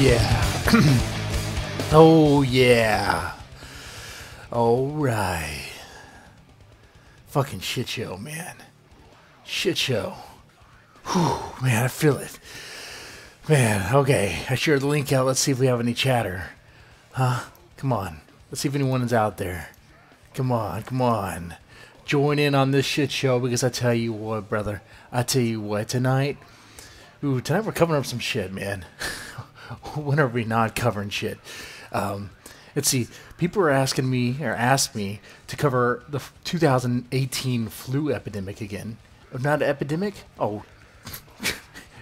yeah. Oh, yeah. Alright. Fucking shit show, man. Shit show. Whew, man, I feel it. Man, okay. I shared the link out. Let's see if we have any chatter. Huh? Come on. Let's see if anyone is out there. Come on, come on. Join in on this shit show, because I tell you what, brother. I tell you what, tonight we're covering up some shit, man. When are we not covering shit? Let's see. People are asking me, or asked me, to cover the 2018 flu epidemic again. Not an epidemic? Oh,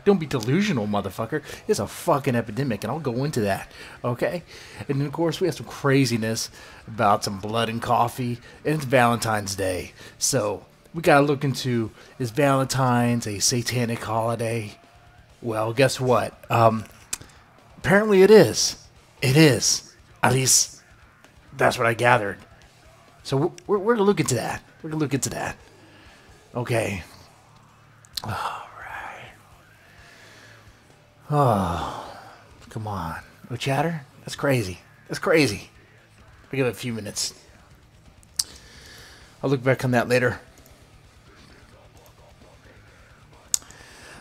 don't be delusional, motherfucker. It's a fucking epidemic, and I'll go into that, okay? And then, of course, we have some craziness about some blood and coffee, and it's Valentine's Day. So we gotta look into, is Valentine's a satanic holiday? Well, guess what? Apparently it is. It is. At least, that's what I gathered. So we're going to look into that. We're going to look into that. Okay. All right. Oh, come on. No chatter? That's crazy. That's crazy. I'll give it a few minutes. I'll look back on that later.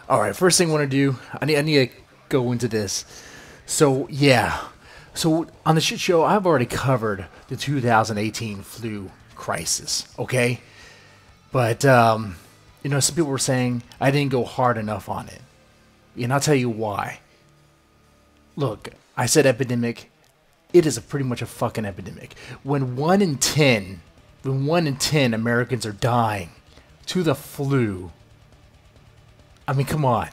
All right, first thing I want to do, I need to go into this. So, yeah. So, on the shit show, I've already covered the 2018 flu crisis, okay? But, some people were saying I didn't go hard enough on it. And I'll tell you why. Look, I said epidemic. It is pretty much a fucking epidemic. When 1 in 10 Americans are dying to the flu, I mean, come on.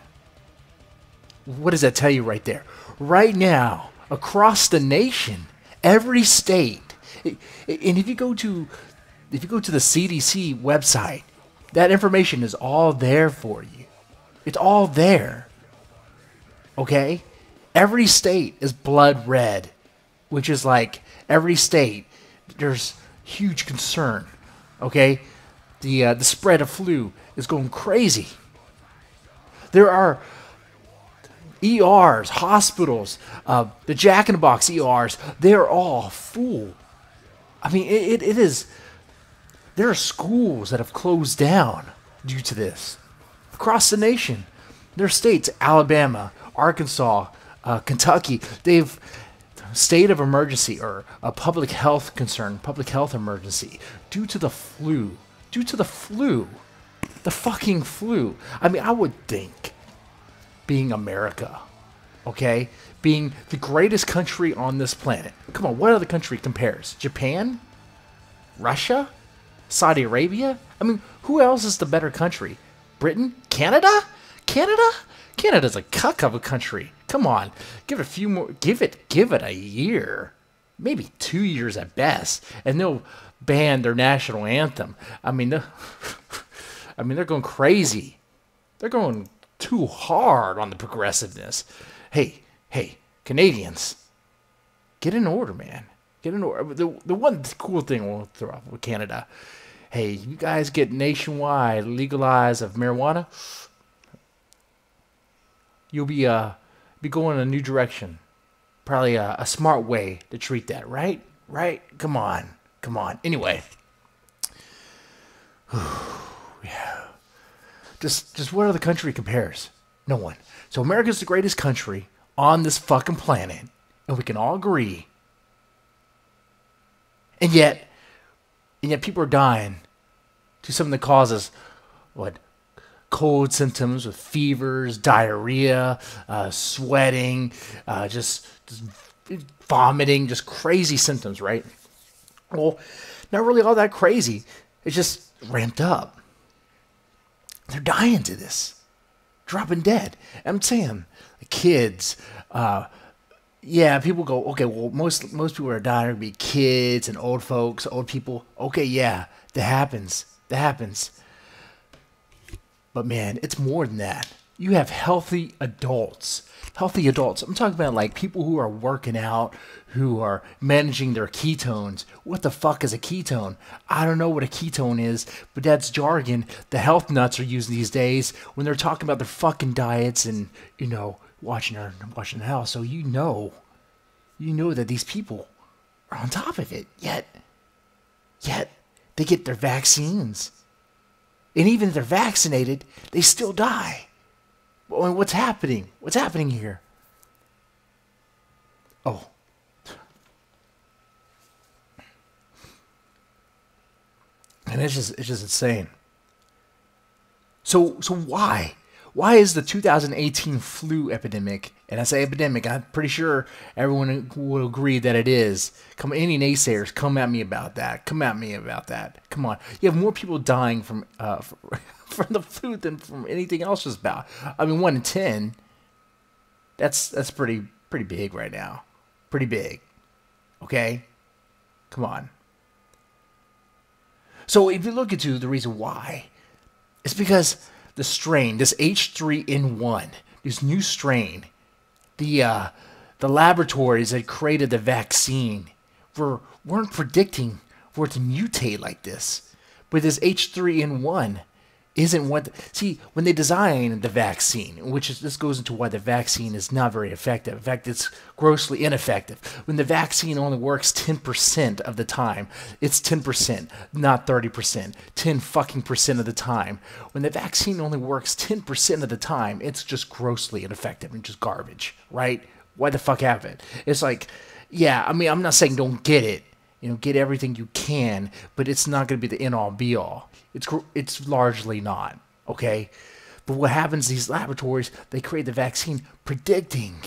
What does that tell you right there? Right now, across the nation, every state, and if you go to the CDC website, that information is all there for you. It's all there. Okay? Every state is blood red, which is like every state, there's huge concern. Okay? The spread of flu is going crazy. There are ERs, hospitals, the Jack in the Box ERs, they're all full. I mean, it is. There are schools that have closed down due to this. Across the nation, there are states, Alabama, Arkansas, Kentucky, they've state of emergency, or a public health concern, public health emergency, due to the flu. Due to the flu. The fucking flu. I mean, I would think, being America, okay, being the greatest country on this planet. Come on, what other country compares? Japan? Russia? Saudi Arabia? I mean, who else is the better country? Britain? Canada? Canada? Canada's a cuck of a country. Come on, give it a few more. Give it a year, maybe 2 years at best, and they'll ban their national anthem. I mean, they're going crazy. They're going too hard on the progressiveness. Hey, Canadians, get in order, man. Get in order. The one cool thing we'll throw up with Canada, hey, you guys get nationwide legalize of marijuana, you'll be going in a new direction. Probably a smart way to treat that, right? Right? Come on. Anyway. Yeah. Just what other country compares? No one. So America's the greatest country on this fucking planet, and we can all agree. And yet people are dying to some of the causes. What? Cold symptoms with fevers, diarrhea, sweating, just vomiting, just crazy symptoms, right? Well, not really all that crazy. It's just ramped up. They're dying to this. Dropping dead. I'm saying, the kids, yeah, people go, okay, well, most people are dying to be kids and old folks, old people. Okay, yeah, that happens. But man, it's more than that. You have healthy adults. Healthy adults. I'm talking about like people who are working out, who are managing their ketones. What the fuck is a ketone? I don't know what a ketone is, but that's jargon the health nuts are using these days when they're talking about their fucking diets and, watching the house, so you know that these people are on top of it. Yet they get their vaccines, and even if they're vaccinated, they still die. Well, what's happening? What's happening here? Oh. And it's just insane. So why? Why is the 2018 flu epidemic, and I say epidemic, I'm pretty sure everyone will agree that it is. Any naysayers, come at me about that. Come at me about that. Come on. You have more people dying from the flu than from anything else just about. I mean, 1 in 10. That's pretty big right now. Pretty big. Okay? Come on. So if you look into the reason why, it's because the strain, this H3N1, this new strain, the laboratories that created the vaccine weren't predicting for it to mutate like this. But this H3N1 isn't what... See, when they design the vaccine, this goes into why the vaccine is not very effective. In fact, it's grossly ineffective. When the vaccine only works 10% of the time, it's 10%, not 30%. 10 fucking percent of the time. When the vaccine only works 10% of the time, it's just grossly ineffective and just garbage, right? Why the fuck have it? It's like, yeah, I mean, I'm not saying don't get it. Get everything you can, but it's not going to be the end-all, be-all. It's largely not, okay? But what happens, these laboratories, they create the vaccine predicting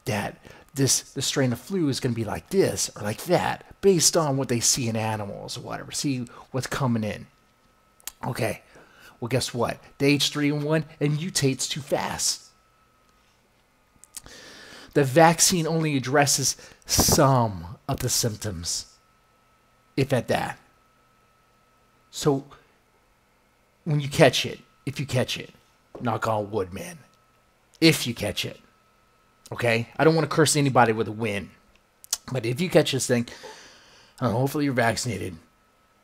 that the strain of flu is going to be like this or like that based on what they see in animals or whatever, see what's coming in. Okay, well, guess what? The H3N1 it mutates too fast. The vaccine only addresses some of the symptoms, if at that. So when you catch it, if you catch it, knock on wood, man, if you catch it, okay? I don't want to curse anybody with a win, but if you catch this thing, hopefully you're vaccinated.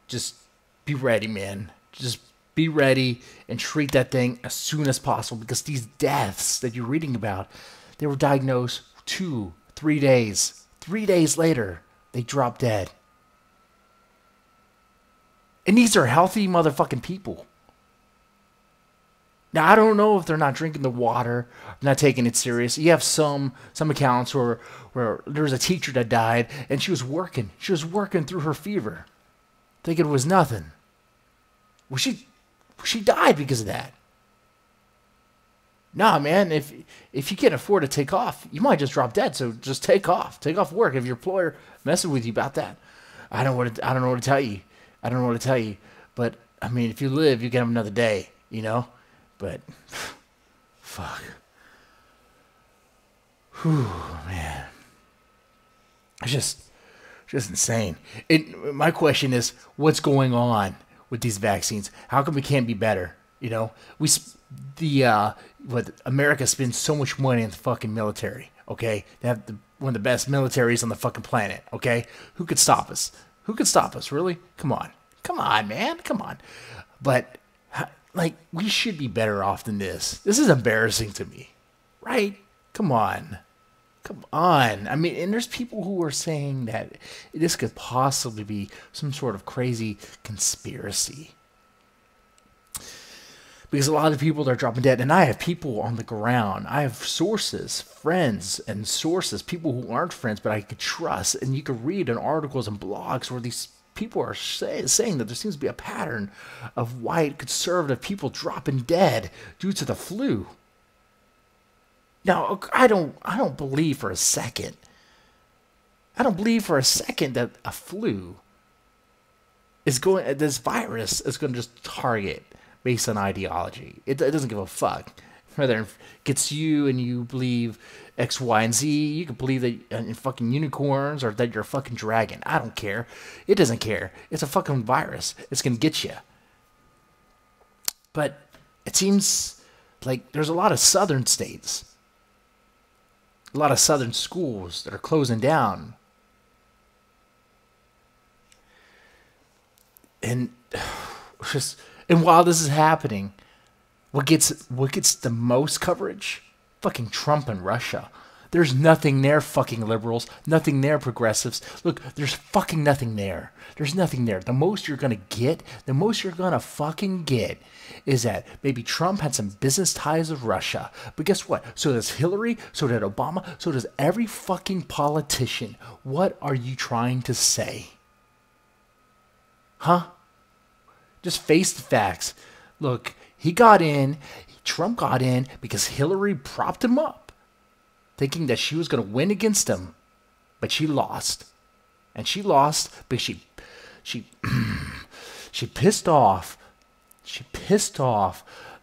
Just be ready, man. Just be ready and treat that thing as soon as possible, because these deaths that you're reading about, they were diagnosed 2-3 days. 3 days later, they dropped dead. And these are healthy motherfucking people. Now, I don't know if they're not drinking the water, not taking it serious. You have some accounts where there was a teacher that died, and she was working. She was working through her fever, thinking it was nothing. Well, she died because of that. Nah, man, if you can't afford to take off, you might just drop dead. So just take off. Take off work if your employer messing with you about that. I don't know what to tell you. I don't know what to tell you. But, I mean, if you live, you can have another day, But, fuck. Whew, man. It's just insane. My question is, what's going on with these vaccines? How come we can't be better? America spends so much money in the fucking military, okay? They have one of the best militaries on the fucking planet, okay? Who could stop us? Who could stop us, really? Come on. Come on, man. Come on. But, we should be better off than this. This is embarrassing to me, right? Come on. Come on. I mean, and there's people who are saying that this could possibly be some sort of crazy conspiracy. Because a lot of people are dropping dead, and I have people on the ground. I have sources, friends and sources, people who aren't friends, but I could trust. And you could read in articles and blogs where these people are saying that there seems to be a pattern of white conservative people dropping dead due to the flu. Now, I don't believe for a second. I don't believe for a second that a flu this virus is going to just target based on ideology. It doesn't give a fuck. Whether it gets you and you believe X, Y, and Z, you can believe that in fucking unicorns or that you're a fucking dragon. I don't care. It doesn't care. It's a fucking virus. It's going to get you. But it seems like there's a lot of southern states, a lot of southern schools that are closing down. And while this is happening, what gets the most coverage Fucking Trump and Russia. There's nothing there, fucking liberals. Nothing there, progressives. Look, there's fucking nothing there. There's nothing there. The most you're gonna get, the most you're gonna fucking get is that maybe Trump had some business ties with Russia. But guess what? So does Hillary, so did Obama, so does every fucking politician. What are you trying to say? Huh? Just face the facts. Look, he got in, Trump got in because Hillary propped him up, thinking that she was going to win against him, but she lost. And she lost because she pissed off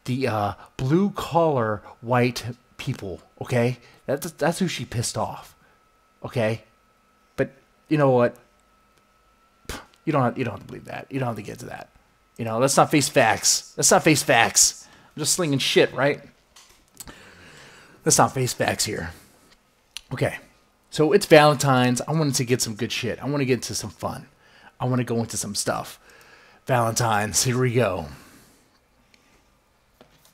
the blue collar white people, okay? That's who she pissed off. Okay? But you know what? You don't have to believe that. You don't have to get to that. You know, let's not face facts. Let's not face facts. I'm just slinging shit, right? Let's not face facts here. Okay. So it's Valentine's. I wanted to get some good shit. I want to get into some fun. I want to go into some stuff. Valentine's. Here we go.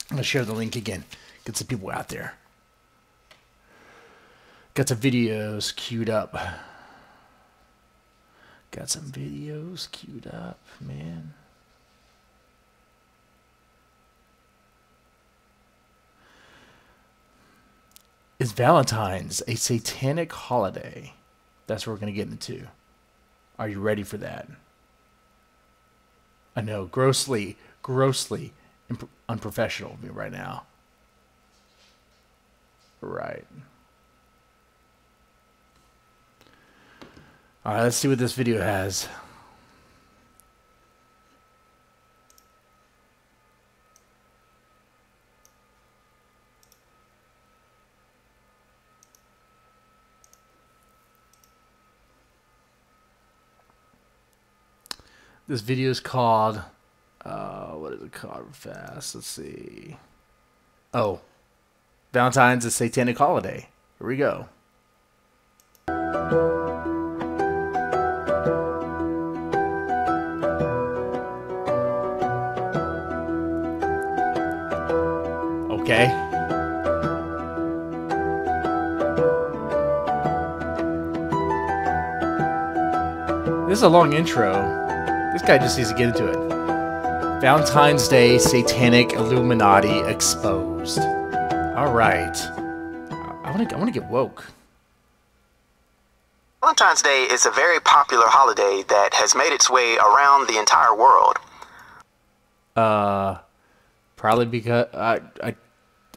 I'm going to share the link again. Get some people out there. Got some videos queued up. Got some videos queued up, man. Is Valentine's a satanic holiday? That's what we're going to get into. Are you ready for that? I know, grossly unprofessional of me right now. Right. All right, let's see what this video has. This video is called, what is it called fast? Let's see. Oh, Valentine's a satanic holiday. Here we go. Okay. This is a long intro. This guy just needs to get into it. Valentine's Day, Satanic Illuminati exposed. All right. I want to get woke. Valentine's Day is a very popular holiday that has made its way around the entire world. Probably because I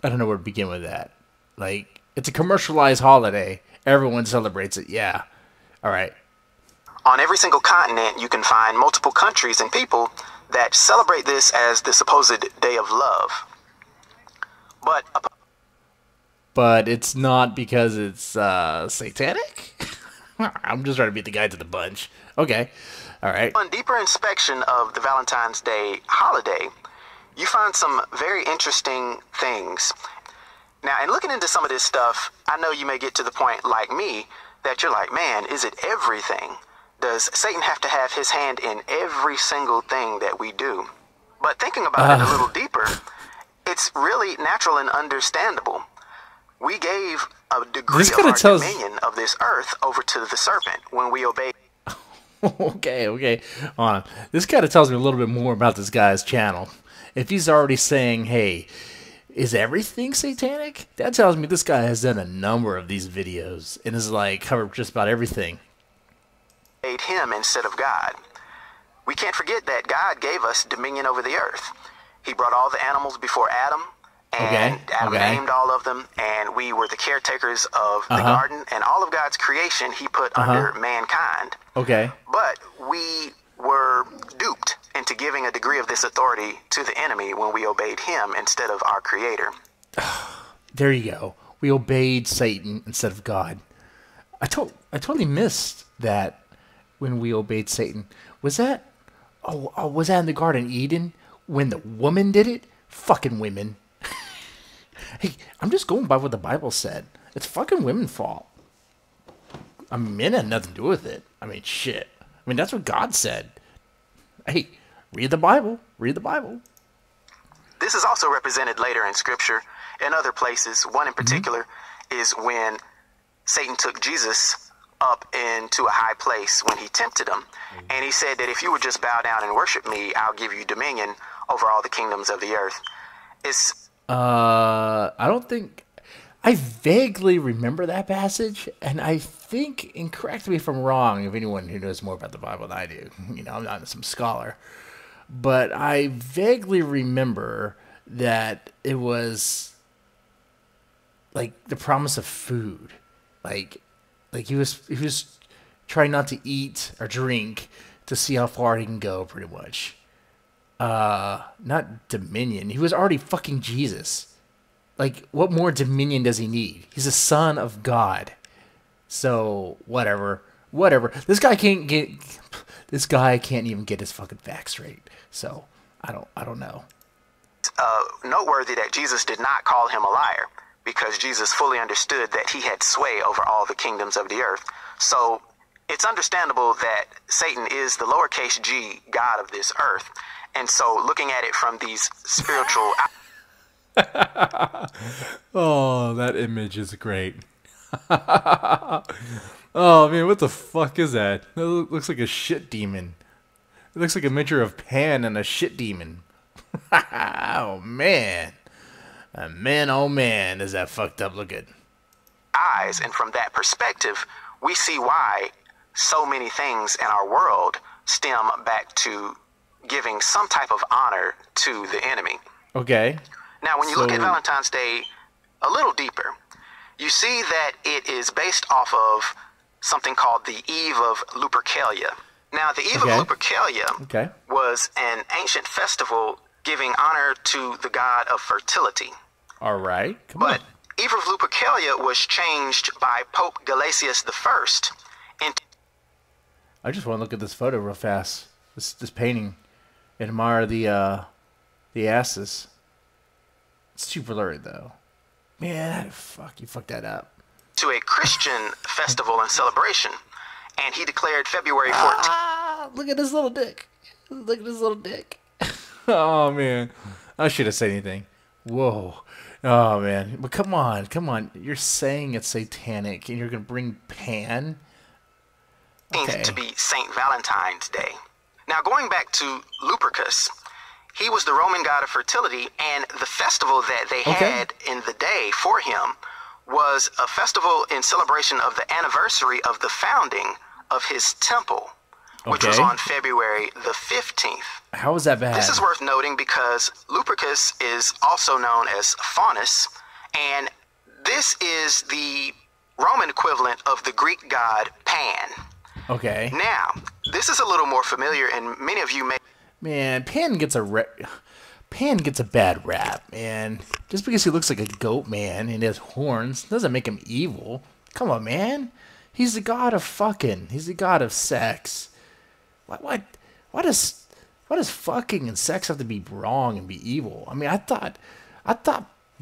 don't know where to begin with that. Like, it's a commercialized holiday. Everyone celebrates it. Yeah. All right. On every single continent, you can find multiple countries and people that celebrate this as the supposed day of love. But it's not because it's satanic? I'm just trying to beat the guy to the bunch. Okay. All right. On deeper inspection of the Valentine's Day holiday, you find some very interesting things. Now, in looking into some of this stuff, I know you may get to the point, like me, that you're like, man, is it everything? Does Satan have to have his hand in every single thing that we do? But thinking about it a little deeper, it's really natural and understandable. We gave a degree of our dominion of this earth over to the serpent when we obeyed. Okay. Hold on. This kind of tells me a little bit more about this guy's channel. If he's already saying, hey, is everything satanic? That tells me this guy has done a number of these videos and is like covered just about everything. Him instead of God. We can't forget that God gave us dominion over the earth. He brought all the animals before Adam, and Adam named all of them, and we were the caretakers of the garden, and all of God's creation he put under mankind. Okay. But we were duped into giving a degree of this authority to the enemy when we obeyed him instead of our creator. There you go. We obeyed Satan instead of God. I totally missed that when we obeyed Satan. Was that was that in the Garden of Eden when the woman did it? Fucking women. Hey, I'm just going by what the Bible said. It's fucking women's fault. I mean, men had nothing to do with it. I mean, shit. I mean, that's what God said. Hey, read the Bible. Read the Bible. This is also represented later in Scripture. in other places. One in particular is when Satan took Jesus up into a high place when he tempted him. And he said that if you would just bow down and worship me, I'll give you dominion over all the kingdoms of the earth. I don't think... I vaguely remember that passage, and I think, and correct me if I'm wrong, if anyone who knows more about the Bible than I do, you know, I'm not some scholar, but I vaguely remember that it was like the promise of food, like he was trying not to eat or drink to see how far he can go, pretty much. Not dominion. He was already fucking Jesus. Like, what more dominion does he need? He's a son of God. So, whatever. This guy can't even get his fucking facts straight. So, I don't know. Noteworthy that Jesus did not call him a liar, because Jesus fully understood that he had sway over all the kingdoms of the earth. So, it's understandable that Satan is the lowercase g God of this earth. And so, looking at it from these spiritual... Oh, that image is great. Oh, man, what the fuck is that? It looks like a shit demon. It looks like a mixture of Pan and a shit demon. Oh, man. Man, oh, man, is that fucked up looking. Eyes, and from that perspective, we see why so many things in our world stem back to giving some type of honor to the enemy. Okay. Now, when you look at Valentine's Day a little deeper, you see that it is based off of something called the Eve of Lupercalia. Now, the Eve of Lupercalia was an ancient festival giving honor to the god of fertility. All right. Come on. Eve of Lupercalia was changed by Pope Gelasius I into... I just want to look at this photo real fast. This painting. And admire the asses. It's too blurry, though. Man, fuck, you fucked that up. To a Christian festival and celebration. And he declared February 14th. Look at this little dick. Look at this little dick. Oh, man. I should have said anything. Whoa. Oh, man. But come on. You're saying it's satanic, and you're going to bring Pan? Okay. To be St. Valentine's Day. Now, going back to Lupercus, he was the Roman god of fertility, and the festival that they had in the day for him was a festival in celebration of the anniversary of the founding of his temple, which was on February the 15th. How is that bad? This is worth noting because Lupercus is also known as Faunus, and this is the Roman equivalent of the Greek god Pan. Okay. Now, this is a little more familiar, and many of you may... Man, Pan gets a bad rap, man. Just because he looks like a goat man and has horns doesn't make him evil. Come on, man. He's the god of fucking. He's the god of sex. Why does fucking and sex have to be wrong and be evil? I mean, I thought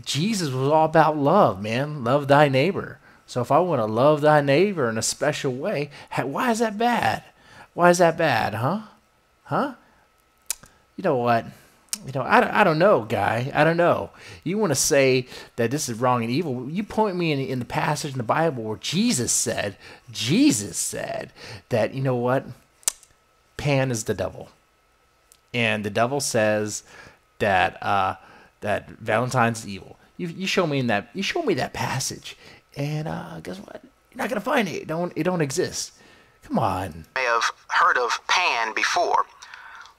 Jesus was all about love, man. Love thy neighbor. So if I want to love thy neighbor in a special way, why is that bad? Why is that bad, huh? You know what? I don't know, guy. I don't know. You want to say that this is wrong and evil. You point me in the passage in the Bible where Jesus said that, you know what? Pan is the devil. And the devil says that that Valentine's evil. You show me that passage. And guess what? You're not gonna find it. It don't exist. Come on. May have heard of Pan before,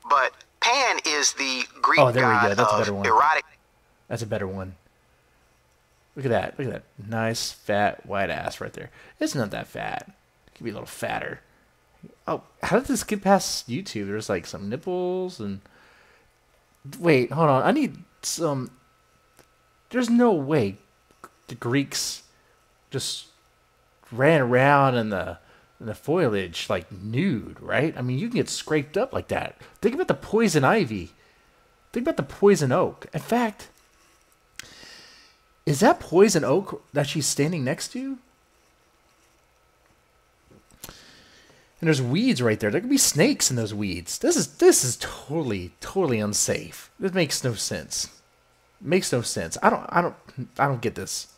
but Pan is the Greek god That's of a better one. erotic. That's a better one. Look at that. Look at that. Nice, fat, white ass right there. It's not that fat. It could be a little fatter. Oh, how did this get past YouTube? There's like some nipples and... Wait, hold on. I need some... There's no way the Greeks just ran around in the foliage like nude, right? I mean, you can get scraped up like that. Think about the poison ivy. Think about the poison oak. In fact, is that poison oak that she's standing next to? And there's weeds right there. There could be snakes in those weeds. This is totally unsafe. This makes no sense. Makes no sense. I don't get this.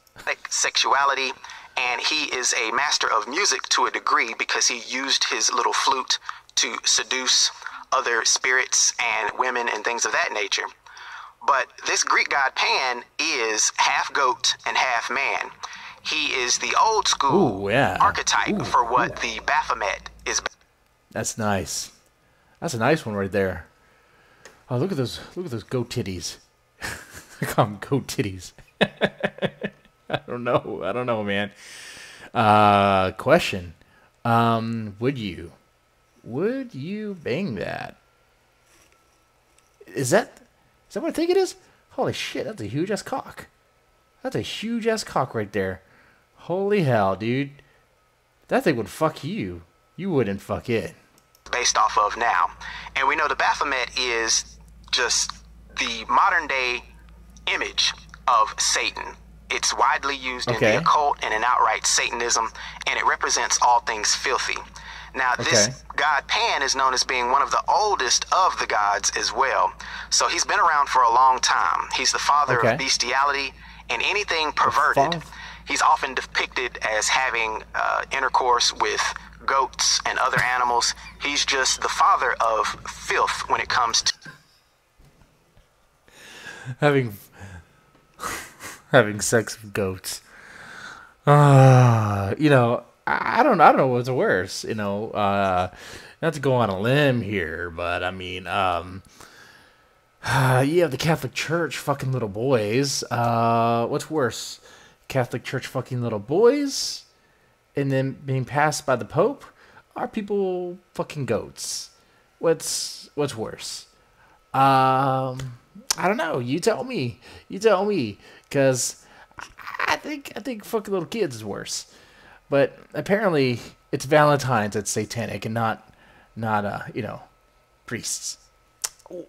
Sexuality, and he is a master of music to a degree because he used his little flute to seduce other spirits and women and things of that nature. But this Greek god Pan is half goat and half man. He is the old school archetype for what the Baphomet is. That's nice. That's a nice one right there. Oh, look at those goat titties. I call them goat titties. I don't know, man. Question. Would you bang that? Is that what I think it is? Holy shit, that's a huge ass cock. That's a huge ass cock right there. Holy hell, dude. That thing would fuck you. You wouldn't fuck it. Based off of now. And we know the Baphomet is just the modern day image of Satan. It's widely used in the occult and in outright Satanism, and it represents all things filthy. Now, this god Pan is known as being one of the oldest of the gods as well. So he's been around for a long time. He's the father of bestiality and anything perverted. He's often depicted as having intercourse with goats and other animals. He's just the father of filth when it comes to having sex with goats. You know, I don't know what's worse. You know, not to go on a limb here, but I mean, you have the Catholic Church fucking little boys. What's worse? Catholic Church fucking little boys, and then being passed by the Pope, are people fucking goats? What's worse? I don't know. You tell me. Because I think fucking little kids is worse. But apparently it's Valentine's that's satanic and not priests.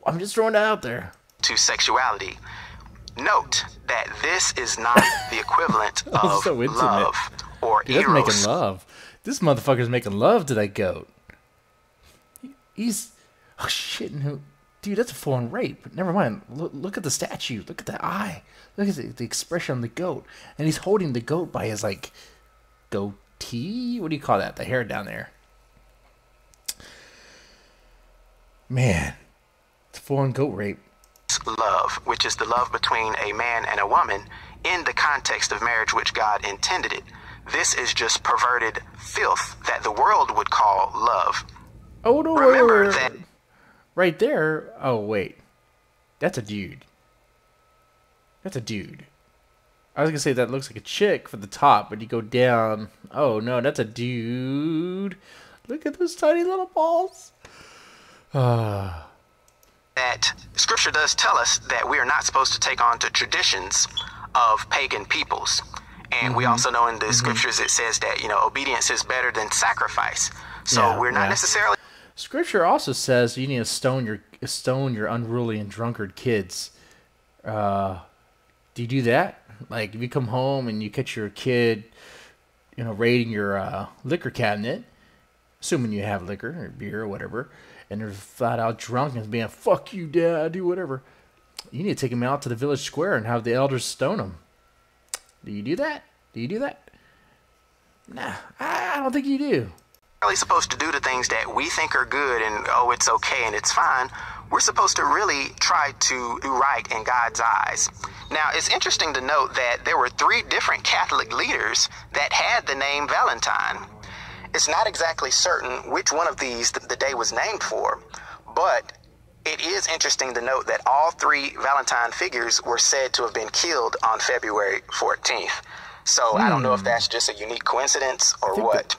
I'm just throwing that out there. To sexuality. Note that this is not the equivalent of so love or Dude, eros. Making love. This motherfucker's making love to that goat. He's dude, that's a full-on rape. Never mind. Look at the statue. Look at the eye. Look at the expression on the goat. And he's holding the goat by his, like, goatee? What do you call that? The hair down there. Man. It's a full-on goat rape. Love, which is the love between a man and a woman in the context of marriage which God intended it. This is just perverted filth that the world would call love. Oh, no. Remember that... Right there. Oh, wait. That's a dude. That's a dude. I was going to say that looks like a chick for the top, but you go down. Oh, no, that's a dude. Look at those tiny little balls. That Scripture does tell us that we are not supposed to take on to traditions of pagan peoples. And we also know in the Scriptures it says that, obedience is better than sacrifice. So we're not necessarily... Scripture also says you need to stone your unruly and drunkard kids. Do you do that? Like, if you come home and you catch your kid, raiding your liquor cabinet, assuming you have liquor or beer or whatever, and they're flat out drunk and being, fuck you, dad, do whatever. You need to take them out to the village square and have the elders stone them. Do you do that? Nah, I don't think you do. Really supposed to do the things that we think are good and it's okay and it's fine. We're supposed to really try to do right in God's eyes. Now, it's interesting to note that there were 3 different Catholic leaders that had the name Valentine. It's not exactly certain which one of these the day was named for, but it is interesting to note that all 3 Valentine figures were said to have been killed on February 14th. So I don't know if that's just a unique coincidence or what.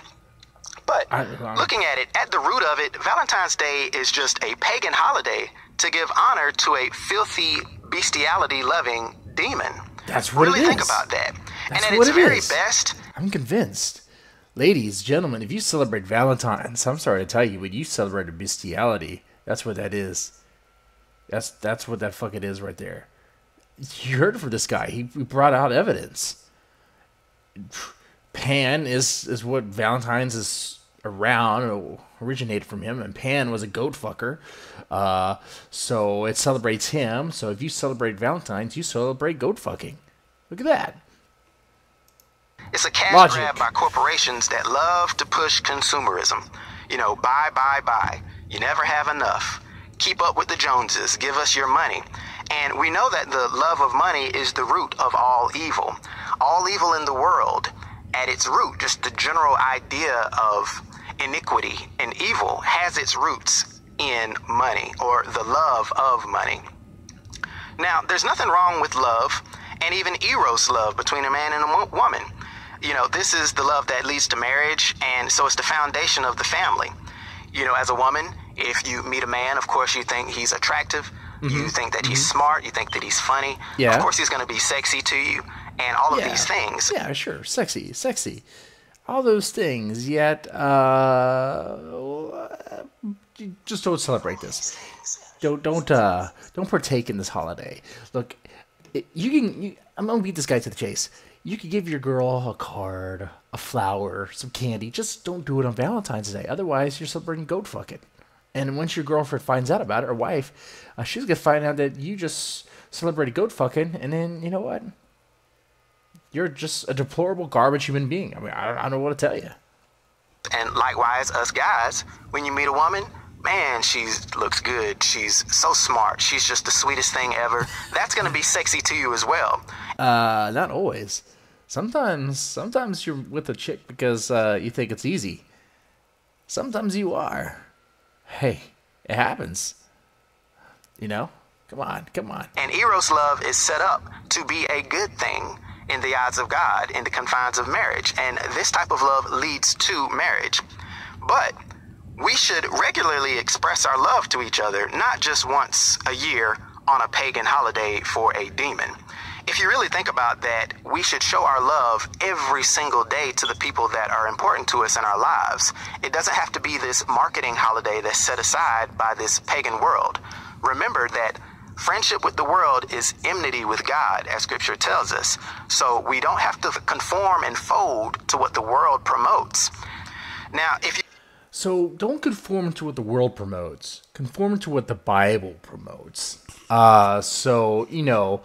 But looking at it, at the root of it, Valentine's Day is just a pagan holiday to give honor to a filthy, bestiality-loving demon. That's what it is. Really think about that. That's and at what its it very is. best... I'm convinced. Ladies, gentlemen, if you celebrate Valentine's, I'm sorry to tell you, but you celebrate a bestiality. That's what that is. That's what that fucking is right there. You heard from this guy. He brought out evidence. Pan is what Valentine's is around, or originated from him, and Pan was a goat fucker. So it celebrates him. So if you celebrate Valentine's, you celebrate goat fucking. Look at that. It's a cash Logic. grab by corporations that love to push consumerism. You know, buy, buy, buy. You never have enough. Keep up with the Joneses. Give us your money. And we know that the love of money is the root of all evil. All evil in the world, at its root, just the general idea of iniquity and evil has its roots in money, or the love of money. Now, there's nothing wrong with love, and even eros love between a man and a woman. You know, this is the love that leads to marriage, and so it's the foundation of the family. You know, as a woman, if you meet a man, of course you think he's attractive, you think that he's smart, you think that he's funny. Yeah. Of course he's going to be sexy to you, and all of these things. Yeah, sure. Sexy. All those things, yet just don't celebrate this. Don't partake in this holiday. Look, I'm gonna beat this guy to the chase. You could give your girl a card, a flower, some candy. Just don't do it on Valentine's Day. Otherwise, you're celebrating goat fucking. And once your girlfriend finds out about it, or wife, she's gonna find out that you just celebrated goat fucking, and then you know what? You're just a deplorable garbage human being. I mean, I don't know what to tell you. And likewise, us guys, when you meet a woman, man, she looks good. She's so smart. She's just the sweetest thing ever. That's going to be sexy to you as well. Not always. Sometimes you're with a chick because you think it's easy. Sometimes you are. Hey, it happens. You know? Come on. And eros love is set up to be a good thing in the eyes of God, in the confines of marriage. And this type of love leads to marriage. But we should regularly express our love to each other, not just once a year on a pagan holiday for a demon. If you really think about that, we should show our love every single day to the people that are important to us in our lives. It doesn't have to be this marketing holiday that's set aside by this pagan world. Remember that friendship with the world is enmity with God, as Scripture tells us. So we don't have to conform and fold to what the world promotes. Now, So don't conform to what the world promotes. Conform to what the Bible promotes. So, you know,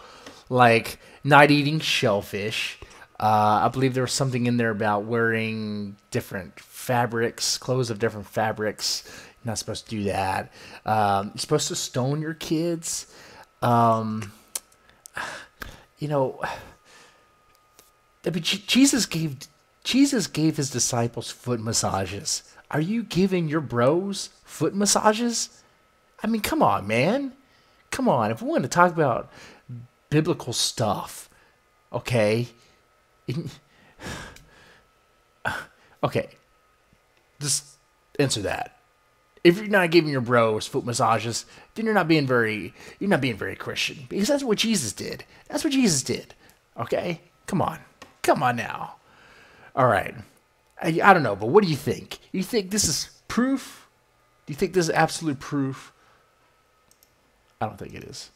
like not eating shellfish. I believe there was something in there about wearing different fabrics, clothes of different fabrics. You're not supposed to do that. You're supposed to stone your kids. You know, I mean, Jesus gave his disciples foot massages. Are you giving your bros foot massages? I mean, come on, man. Come on. If we want to talk about biblical stuff, okay? Okay. Just answer that. If you're not giving your bros foot massages, then you're not being very Christian. Because that's what Jesus did. That's what Jesus did. Okay? Come on now. All right. I don't know, but what do you think? You think this is proof? Do you think this is absolute proof? I don't think it is.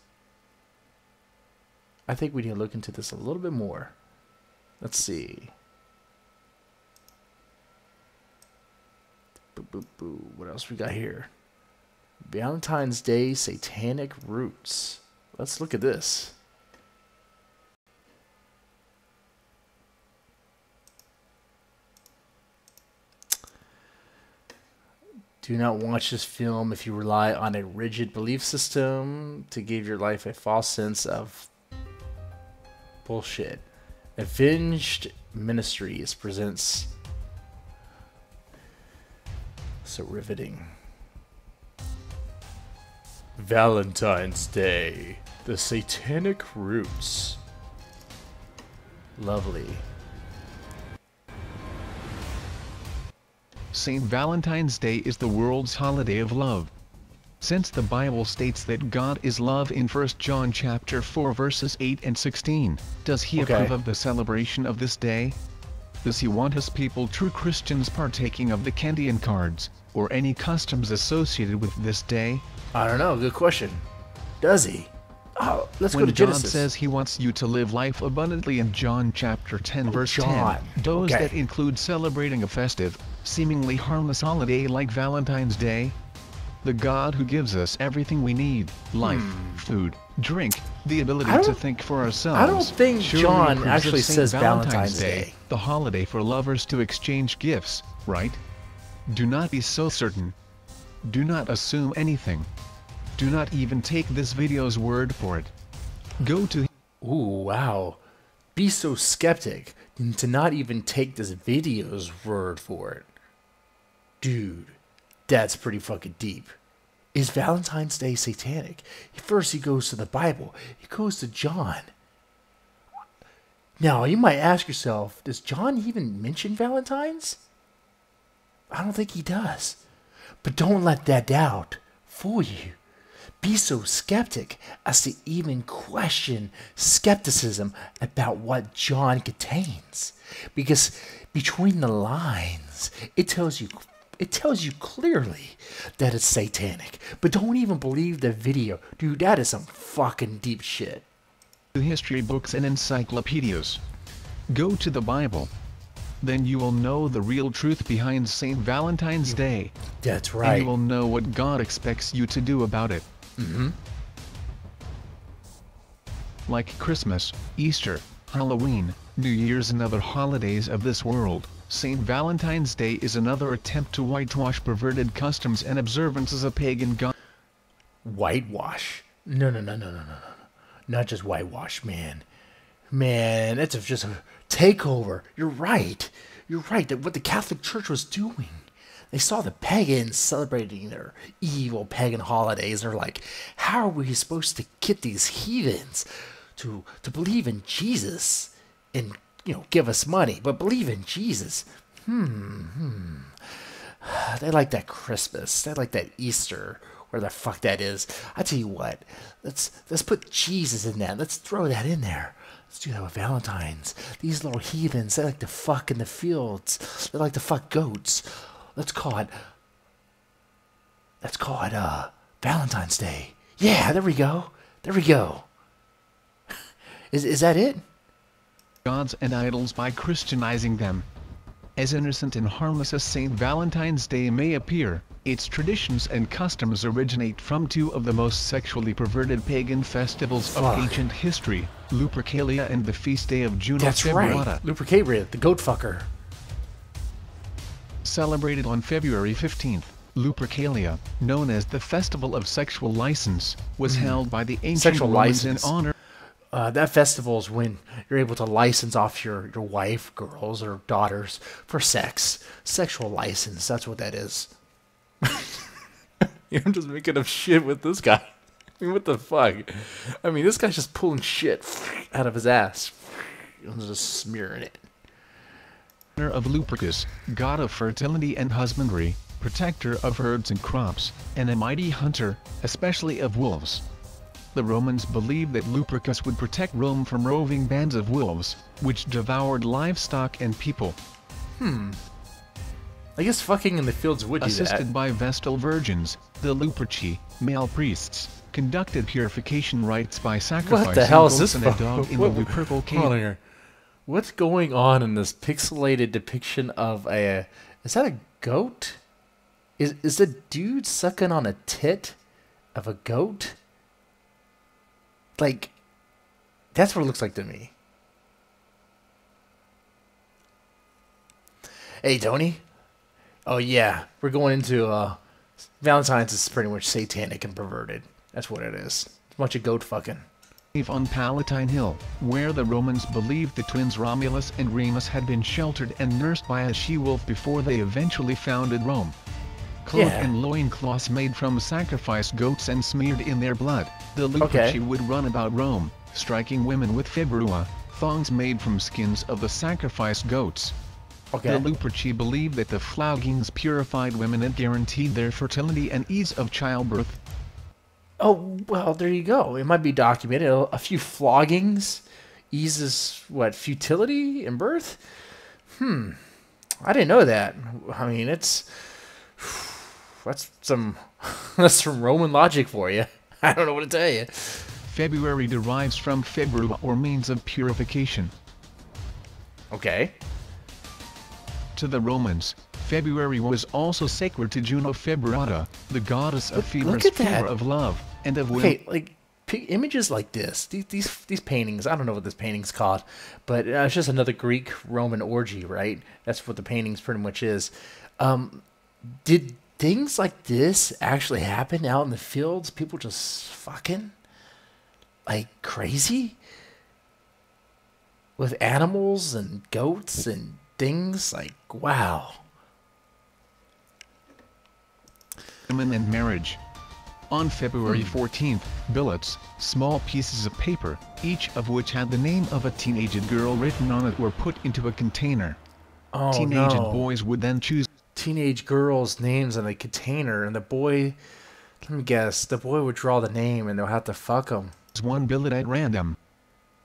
I think we need to look into this a little bit more. Let's see. What else we got here? Valentine's Day Satanic Roots. Let's look at this. Do not watch this film if you rely on a rigid belief system to give your life a false sense of bullshit. Avenged Ministries presents. So riveting. Valentine's Day, the Satanic Roots. Lovely. St. Valentine's Day is the world's holiday of love. Since the Bible states that God is love in 1 John chapter 4 verses 8 and 16, does he approve of the celebration of this day? Does he want his people, true Christians, partaking of the candy and cards, or any customs associated with this day? I don't know, good question. Does he? Oh, let's go to When Genesis. God says he wants you to live life abundantly in John chapter 10 verse 10, does that include celebrating a festive, seemingly harmless holiday like Valentine's Day? The God who gives us everything we need, life, food, drink, the ability to think for ourselves. I don't think John actually says Valentine's Day. The holiday for lovers to exchange gifts, right? Do not be so certain. Do not assume anything. Do not even take this video's word for it. Go to... Ooh, wow. Be so skeptic to not even take this video's word for it. Dude, that's pretty fucking deep. Is Valentine's Day satanic? First he goes to the Bible. He goes to John. Now, you might ask yourself, does John even mention Valentine's? I don't think he does. But don't let that doubt fool you. Be so skeptic as to even question skepticism about what John contains. Because between the lines, it tells you clearly that it's satanic. But don't even believe the video. Dude, that is some fucking deep shit. History books and encyclopedias. Go to the Bible. Then you will know the real truth behind St. Valentine's Day. That's right. And you will know what God expects you to do about it. Like Christmas, Easter, Halloween, New Year's and other holidays of this world, St. Valentine's Day is another attempt to whitewash perverted customs and observances of pagan god. Whitewash? No. Not just whitewash, man. Man, it's just a takeover. You're right. You're right. That what the Catholic Church was doing. They saw the pagans celebrating their evil pagan holidays. They're like, how are we supposed to get these heathens to believe in Jesus and, give us money, but believe in Jesus? They like that Christmas. They like that Easter, where the fuck that is. I tell you what, let's put Jesus in that. Let's throw that in there. Let's do that with Valentine's. These little heathens, they like to fuck in the fields. They like to fuck goats. Let's call it Valentine's Day. Yeah, there we go. Is that it? Gods and idols by Christianizing them. As innocent and harmless as St. Valentine's Day may appear, its traditions and customs originate from two of the most sexually perverted pagan festivals of ancient history, Lupercalia and the feast day of Juno Februata. Right. Lupercalia, the goat fucker. Celebrated on February 15th, Lupercalia, known as the Festival of Sexual License, was held by the ancient Romans in honor. That festival is when you're able to license off your wife, girls, or daughters for sex. Sexual license, that's what that is. I'm just making up shit with this guy. I mean, what the fuck? I mean, this guy's just pulling shit out of his ass. I'm just smearing it. Of Lupercus, god of fertility and husbandry, protector of herds and crops, and a mighty hunter, especially of wolves. The Romans believed that Lupercus would protect Rome from roving bands of wolves, which devoured livestock and people. I guess fucking in the fields would do that. Assisted by Vestal virgins, the Luperci, male priests, conducted purification rites by sacrificing what the hell is this and a dog in the Lupercal cave. What's going on in this pixelated depiction of a... Is that a goat? Is the dude sucking on a tit of a goat? Like, that's what it looks like to me. Hey, Tony. Oh, yeah. We're going into... Valentine's is pretty much satanic and perverted. That's what it is. It's a bunch of goat fucking. On Palatine Hill, where the Romans believed the twins Romulus and Remus had been sheltered and nursed by a she-wolf before they eventually founded Rome. Cloak and loincloths made from sacrificed goats and smeared in their blood, the Luperci would run about Rome, striking women with fibrua, thongs made from skins of the sacrificed goats. The Luperci believed that the floggings purified women and guaranteed their fertility and ease of childbirth. Oh, well, there you go. It might be documented. A few floggings eases, what, futility in birth? I didn't know that. I mean, that's some Roman logic for you. I don't know what to tell you. February derives from februa, or means of purification. Okay. To the Romans, February was also sacred to Juno Febrata, the goddess of Look fevers, at that. fever of love, and of Okay, like images like this, these paintings. I don't know what this painting's called, but it's just another Greek Roman orgy, right? That's what the paintings pretty much is. Did things like this actually happen out in the fields? People just fucking like crazy with animals and goats and things. Like, wow. women and marriage. On February 14th, billets, small pieces of paper, each of which had the name of a teenaged girl written on it, were put into a container. Oh, Teenaged no. boys would then choose Teenage girls' names in a container, and the boy, let me guess, the boy would draw the name and they'll have to fuck him. one billet at random.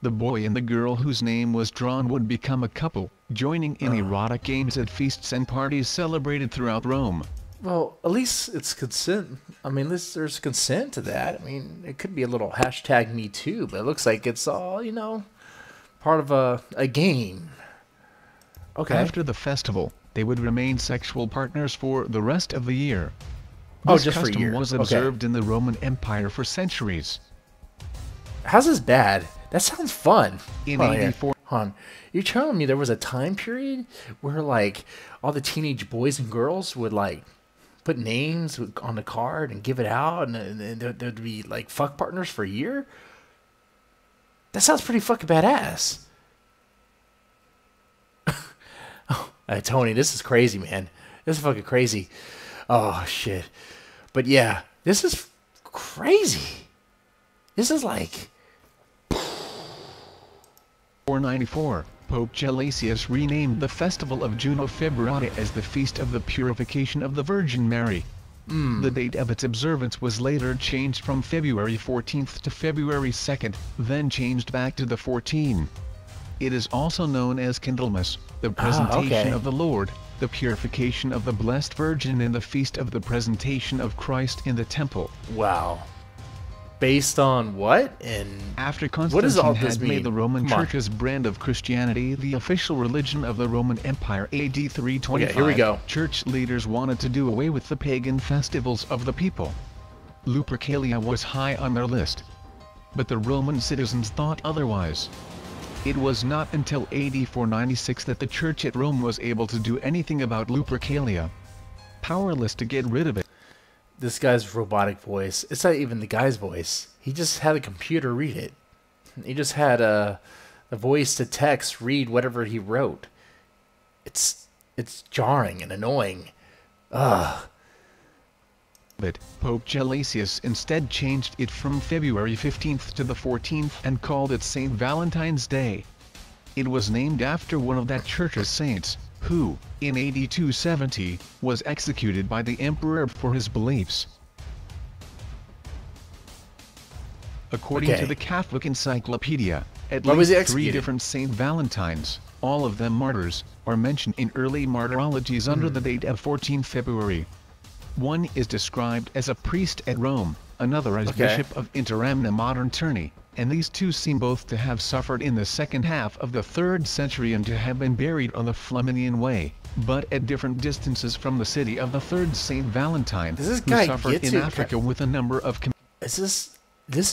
The boy and the girl whose name was drawn would become a couple, joining in erotic games at feasts and parties celebrated throughout Rome. Well, at least it's consent. I mean, at least there's consent to that. I mean, it could be a little hashtag me too, but it looks like it's all, you know, part of a game. Okay. After the festival, they would remain sexual partners for the rest of the year. Oh, This just for a custom year. was Okay. observed in the Roman Empire for centuries. How's this bad? That sounds fun. In Hold on here. 84 Hold on. You're telling me there was a time period where, like, all the teenage boys and girls would, like, put names on the card and give it out, and there'd be, like, fuck partners for a year? That sounds pretty fucking badass. Hey, Tony, this is crazy, man. This is fucking crazy. Oh, shit. But, yeah, this is crazy. This is like... 494, Pope Gelasius renamed the festival of Juno Febrata as the Feast of the Purification of the Virgin Mary. The date of its observance was later changed from February 14th to February 2nd, then changed back to the 14th. It is also known as Candlemas, the presentation of the Lord, the purification of the Blessed Virgin, and the Feast of the Presentation of Christ in the Temple. Wow. Based on what? And After what does all Constantine this had mean? made the Roman Come on. Church's brand of Christianity the official religion of the Roman Empire AD 325, Okay, here we go. church leaders wanted to do away with the pagan festivals of the people. Lupercalia was high on their list. But the Roman citizens thought otherwise. It was not until AD 496 that the church at Rome was able to do anything about Lupercalia. Powerless to get rid of it. This guy's robotic voice. It's not even the guy's voice. He just had a computer read it. He just had a voice to text read whatever he wrote. It's jarring and annoying. Ugh. But Pope Gelasius instead changed it from February 15th to the 14th and called it St. Valentine's Day. It was named after one of that church's saints, who, in AD 270, was executed by the emperor for his beliefs. According Okay. to the Catholic Encyclopedia, at Why was he least 3 executed? different St. Valentines, all of them martyrs, are mentioned in early martyrologies under the date of 14 February. One is described as a priest at Rome, another as Okay. Bishop of Interamna modern Terni, and these two seem both to have suffered in the second half of the 3rd century and to have been buried on the Flaminian Way, but at different distances from the city of the 3rd St. Valentine, Does this who guy suffered get in to- Africa with a number of This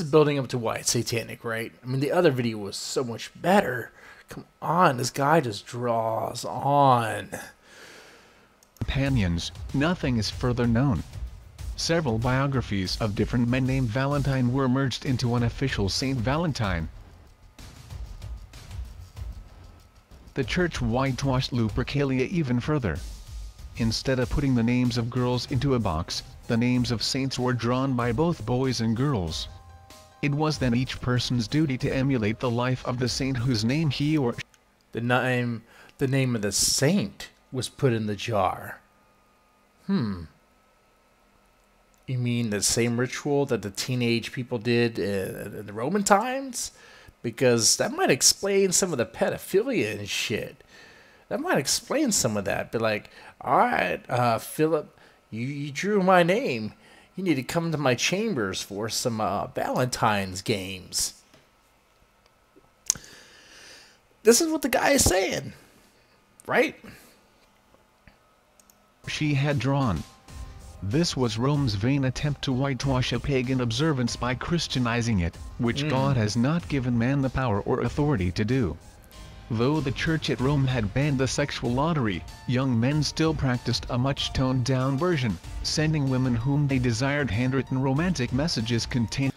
is building up to why it's satanic, right? I mean, the other video was so much better. Come on, this guy just draws on. companions. Nothing is further known. Several biographies of different men named Valentine were merged into one official Saint Valentine. The church whitewashed Lupercalia even further. Instead of putting the names of girls into a box, the names of saints were drawn by both boys and girls. It was then each person's duty to emulate the life of the saint whose name he or The name of the saint was put in the jar. You mean the same ritual that the teenage people did in the Roman times? Because that might explain some of the pedophilia and shit. That might explain some of that. But like, all right, Philip, you drew my name. You need to come to my chambers for some Valentine's games. This is what the guy is saying, right? she had drawn. This was Rome's vain attempt to whitewash a pagan observance by Christianizing it, which God has not given man the power or authority to do. Though the church at Rome had banned the sexual lottery, young men still practiced a much toned-down version, sending women whom they desired handwritten romantic messages containing...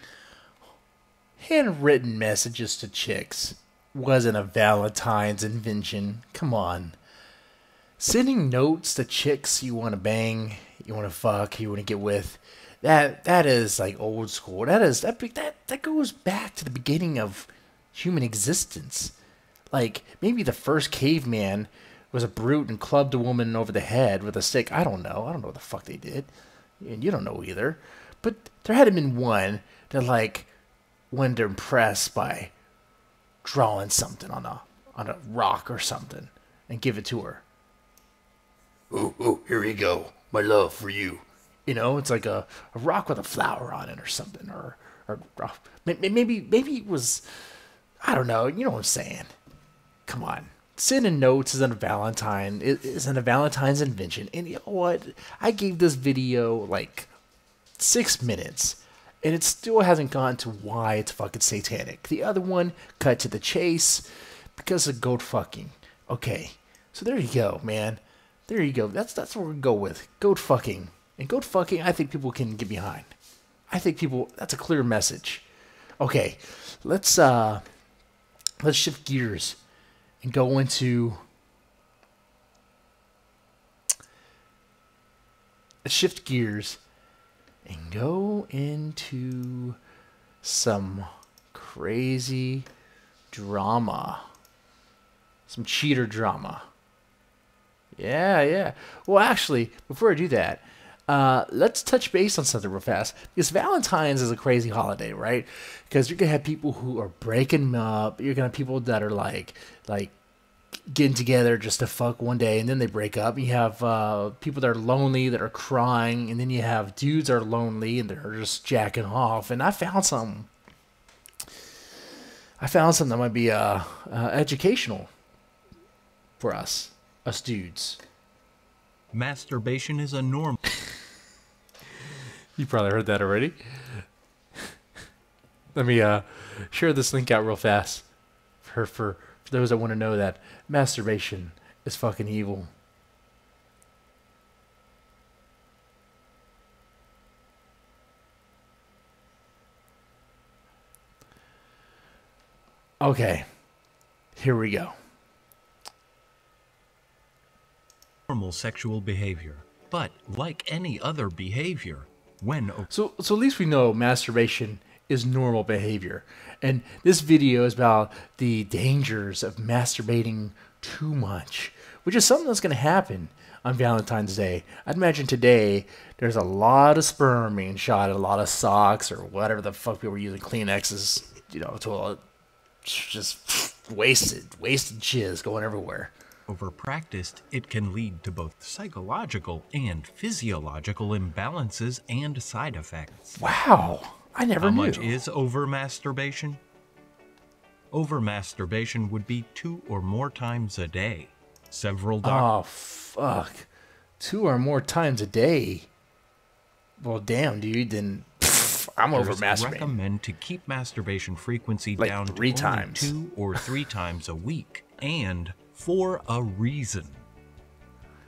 Handwritten messages to chicks wasn't a Valentine's invention. Come on. Sending notes to chicks you want to bang, you want to fuck, you want to get with, that is like old school. That goes back to the beginning of human existence. Like, maybe the first caveman was a brute and clubbed a woman over the head with a stick. I don't know. I don't know what the fuck they did. And you don't know either. But there had been one that, like, wanted to impress by drawing something on a rock or something and give it to her. Oh, here you go. My love for you. You know, it's like a rock with a flower on it or something. Or maybe it was, I don't know. You know what I'm saying. Come on. Sending notes isn't a Valentine's invention. And you know what? I gave this video like 6 minutes. And it still hasn't gone to why it's fucking satanic. The other one, cut to the chase. Because of goat fucking. Okay. So there you go, man. There you go. That's what we're going to go with. Goat fucking. And goat fucking, I think people can get behind. I think that's a clear message. Okay. Let's shift gears. And go into... Let's shift gears and go into some crazy drama. Some cheater drama. Yeah. Well, actually, before I do that, let's touch base on something real fast. Because Valentine's is a crazy holiday, right? Because you're going to have people who are breaking up. You're going to have people that are like getting together just to fuck one day and then they break up. You have people that are lonely, that are crying. And then you have dudes that are lonely and they're just jacking off. And I found something that might be educational for us dudes. Masturbation is a norm. You probably heard that already. Let me share this link out real fast for those that want to know that masturbation is fucking evil. Okay, here we go. Normal sexual behavior, but like any other behavior, when so at least we know masturbation is normal behavior, and this video is about the dangers of masturbating too much, which is something that's going to happen on Valentine's Day. I'd imagine today there's a lot of sperm being shot at a lot of socks or whatever the fuck people were using, Kleenexes, to just wasted jizz going everywhere. overpracticed, it can lead to both psychological and physiological imbalances and side effects. Wow, I never knew. How much is overmasturbation? Overmasturbation would be 2 or more times a day. Several Oh, fuck. 2 or more times a day? Well, damn, dude, then I'm over-masturbating. Recommend to keep masturbation frequency like down to 3 times. 2 or 3 times a week, and for a reason.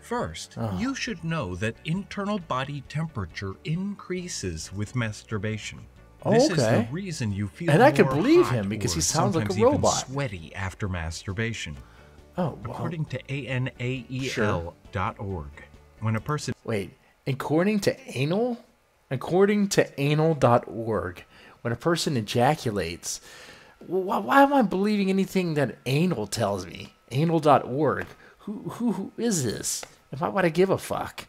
First, you should know that internal body temperature increases with masturbation. This is the reason you feel and I can more believe hot him because or he sounds like a sometimes even robot. sweaty after masturbation. Oh, well. According to anael.org, when a person... Wait, according to anal? According to anal.org, when a person ejaculates... Why am I believing anything that anal tells me? Anal.org. Who is this? And why would I give a fuck?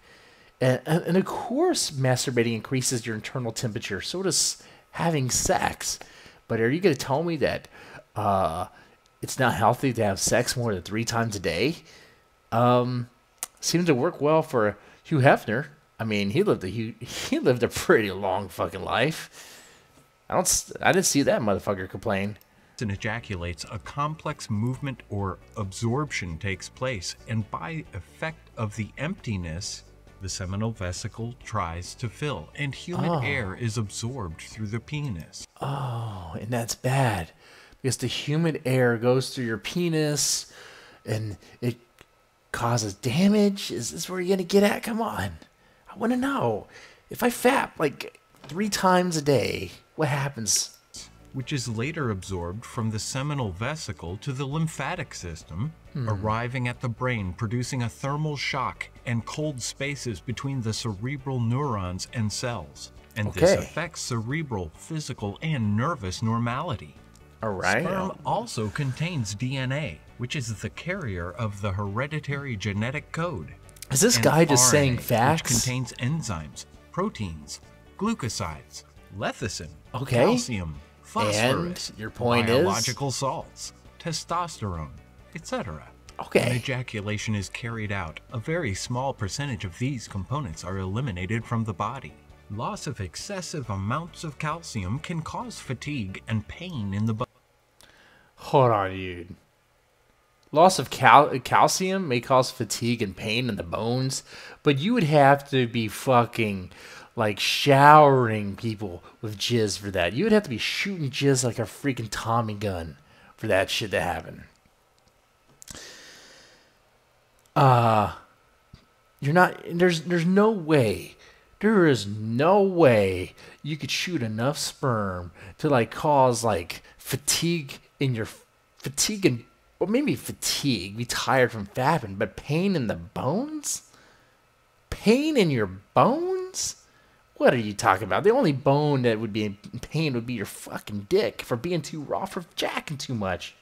And of course, masturbating increases your internal temperature. So does having sex. But are you going to tell me that it's not healthy to have sex more than 3 times a day? Seems to work well for Hugh Hefner. I mean, he lived a pretty long fucking life. I didn't see that motherfucker complain. And ejaculates, a complex movement or absorption takes place, and by effect of the emptiness, The seminal vesicle tries to fill, and humid air is absorbed through the penis. Oh, and that's bad. Because the humid air goes through your penis, and it causes damage. Is this where you're going to get at? Come on. I want to know. If I fap like 3 times a day, what happens? Which is later absorbed from the seminal vesicle to the lymphatic system, arriving at the brain, producing a thermal shock and cold spaces between the cerebral neurons and cells. And this affects cerebral, physical, and nervous normality. All right. Sperm also contains DNA, which is the carrier of the hereditary genetic code. Is this guy just saying facts? Which contains enzymes, proteins, glucosides, lecithin, Okay. calcium, phosphorus, And your point biological salts, testosterone, etc. Okay. When ejaculation is carried out, a very small percentage of these components are eliminated from the body. Loss of excessive amounts of calcium can cause fatigue and pain in the body. Hold on, dude. Loss of calcium may cause fatigue and pain in the bones, but you would have to be fucking like showering people with jizz for that. You would have to be shooting jizz like a freaking Tommy gun for that shit to happen. You're not. There's no way. There is no way you could shoot enough sperm to like cause like fatigue in your and or maybe fatigue, be tired from fapping, but pain in the bones? Pain in your bones? What are you talking about? The only bone that would be in pain would be your fucking dick for being too raw, for jacking too much.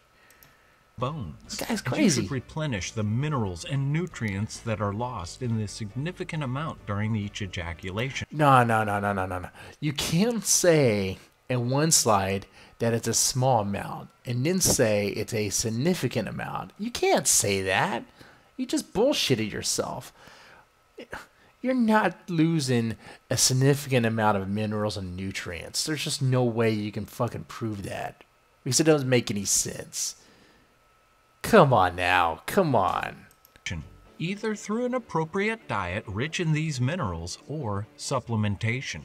Bones. This guy's And crazy. you should replenish the minerals and nutrients that are lost in this significant amount during each ejaculation. No. You can't say in one slide that it's a small amount and then say it's a significant amount. You can't say that. You just bullshitted yourself. You're not losing a significant amount of minerals and nutrients. There's just no way you can fucking prove that. Because it doesn't make any sense. Come on now. Come on. Either through an appropriate diet rich in these minerals or supplementation.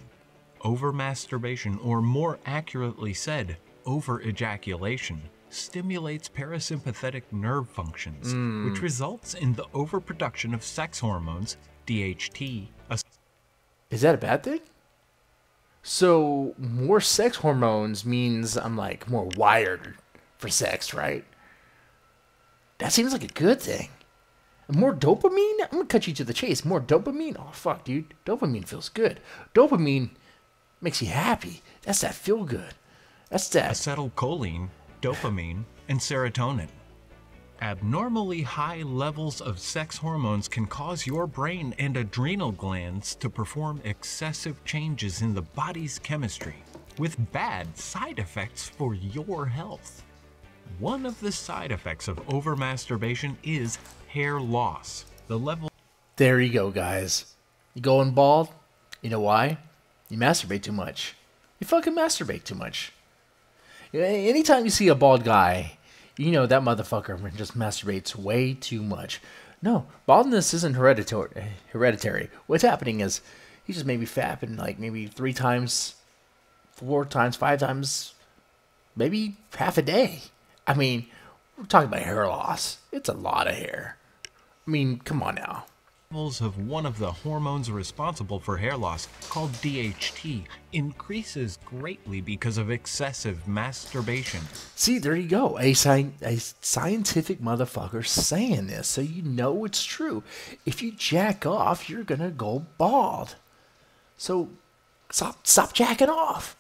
Overmasturbation, or more accurately said, over-ejaculation, stimulates parasympathetic nerve functions, which results in the overproduction of sex hormones, DHT. Is that a bad thing? So, more sex hormones means I'm like more wired for sex, right? That seems like a good thing. More dopamine? I'm gonna cut you to the chase. More dopamine? Oh, fuck, dude. Dopamine feels good. Dopamine makes you happy. That's that feel good. That's that. Acetylcholine, dopamine, and serotonin. Abnormally high levels of sex hormones can cause your brain and adrenal glands to perform excessive changes in the body's chemistry, with bad side effects for your health. One of the side effects of overmasturbation is hair loss. The level. There you go, guys. You going bald? You know why? You masturbate too much. You fucking masturbate too much. Anytime you see a bald guy, you know that motherfucker just masturbates way too much. No, baldness isn't hereditary. What's happening is he just maybe fapping like maybe 3 times, 4 times, 5 times, maybe half a day. I mean, we're talking about hair loss. It's a lot of hair. I mean, come on now. Levels of one of the hormones responsible for hair loss, called DHT, increases greatly because of excessive masturbation. See, there you go. A scientific motherfucker saying this, so you know it's true. If you jack off, you're gonna go bald. So stop jacking off.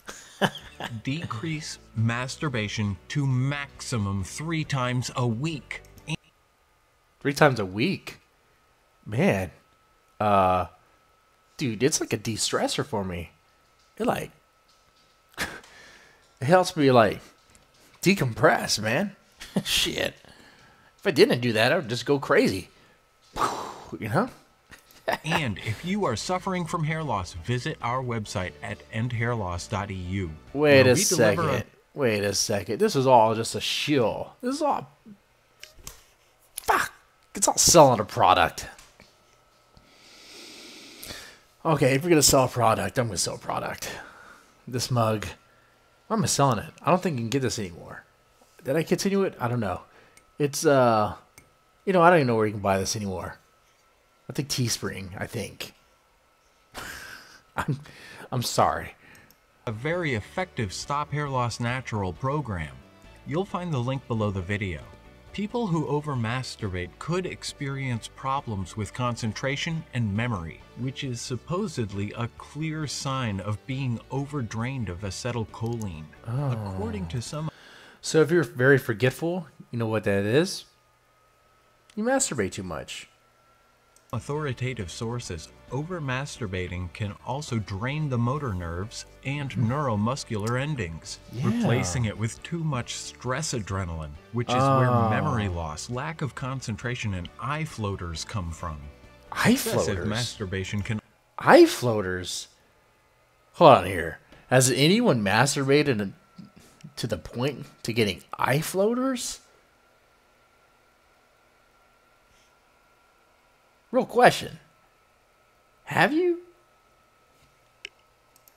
Decrease masturbation to maximum 3 times a week. 3 times a week? Man. Dude, it's like a de-stressor for me. It like... it helps me like decompress, man. Shit. If I didn't do that, I would just go crazy. You know? And if you are suffering from hair loss, visit our website at endhairloss.eu. Wait a second. Wait a second. This is all just a shill. This is all... Fuck. It's all selling a product. Okay, if we're going to sell a product, I'm going to sell a product. This mug. Why am I selling it? I don't think you can get this anymore. Did I continue it? I don't know. It's, you know, I don't even know where you can buy this anymore. I think Teespring, I think. I'm sorry. A very effective Stop Hair Loss Natural program. You'll find the link below the video. People who over-masturbate could experience problems with concentration and memory, which is supposedly a clear sign of being overdrained of acetylcholine. According to some... So if you're very forgetful, you know what that is? You masturbate too much. authoritative sources, over-masturbating can also drain the motor nerves and neuromuscular endings, replacing it with too much stress adrenaline, which is where memory loss, lack of concentration, and eye floaters come from. Eye Excessive floaters? masturbation can... Eye floaters? Hold on here. Has anyone masturbated to the point to getting eye floaters? Real question. Have you?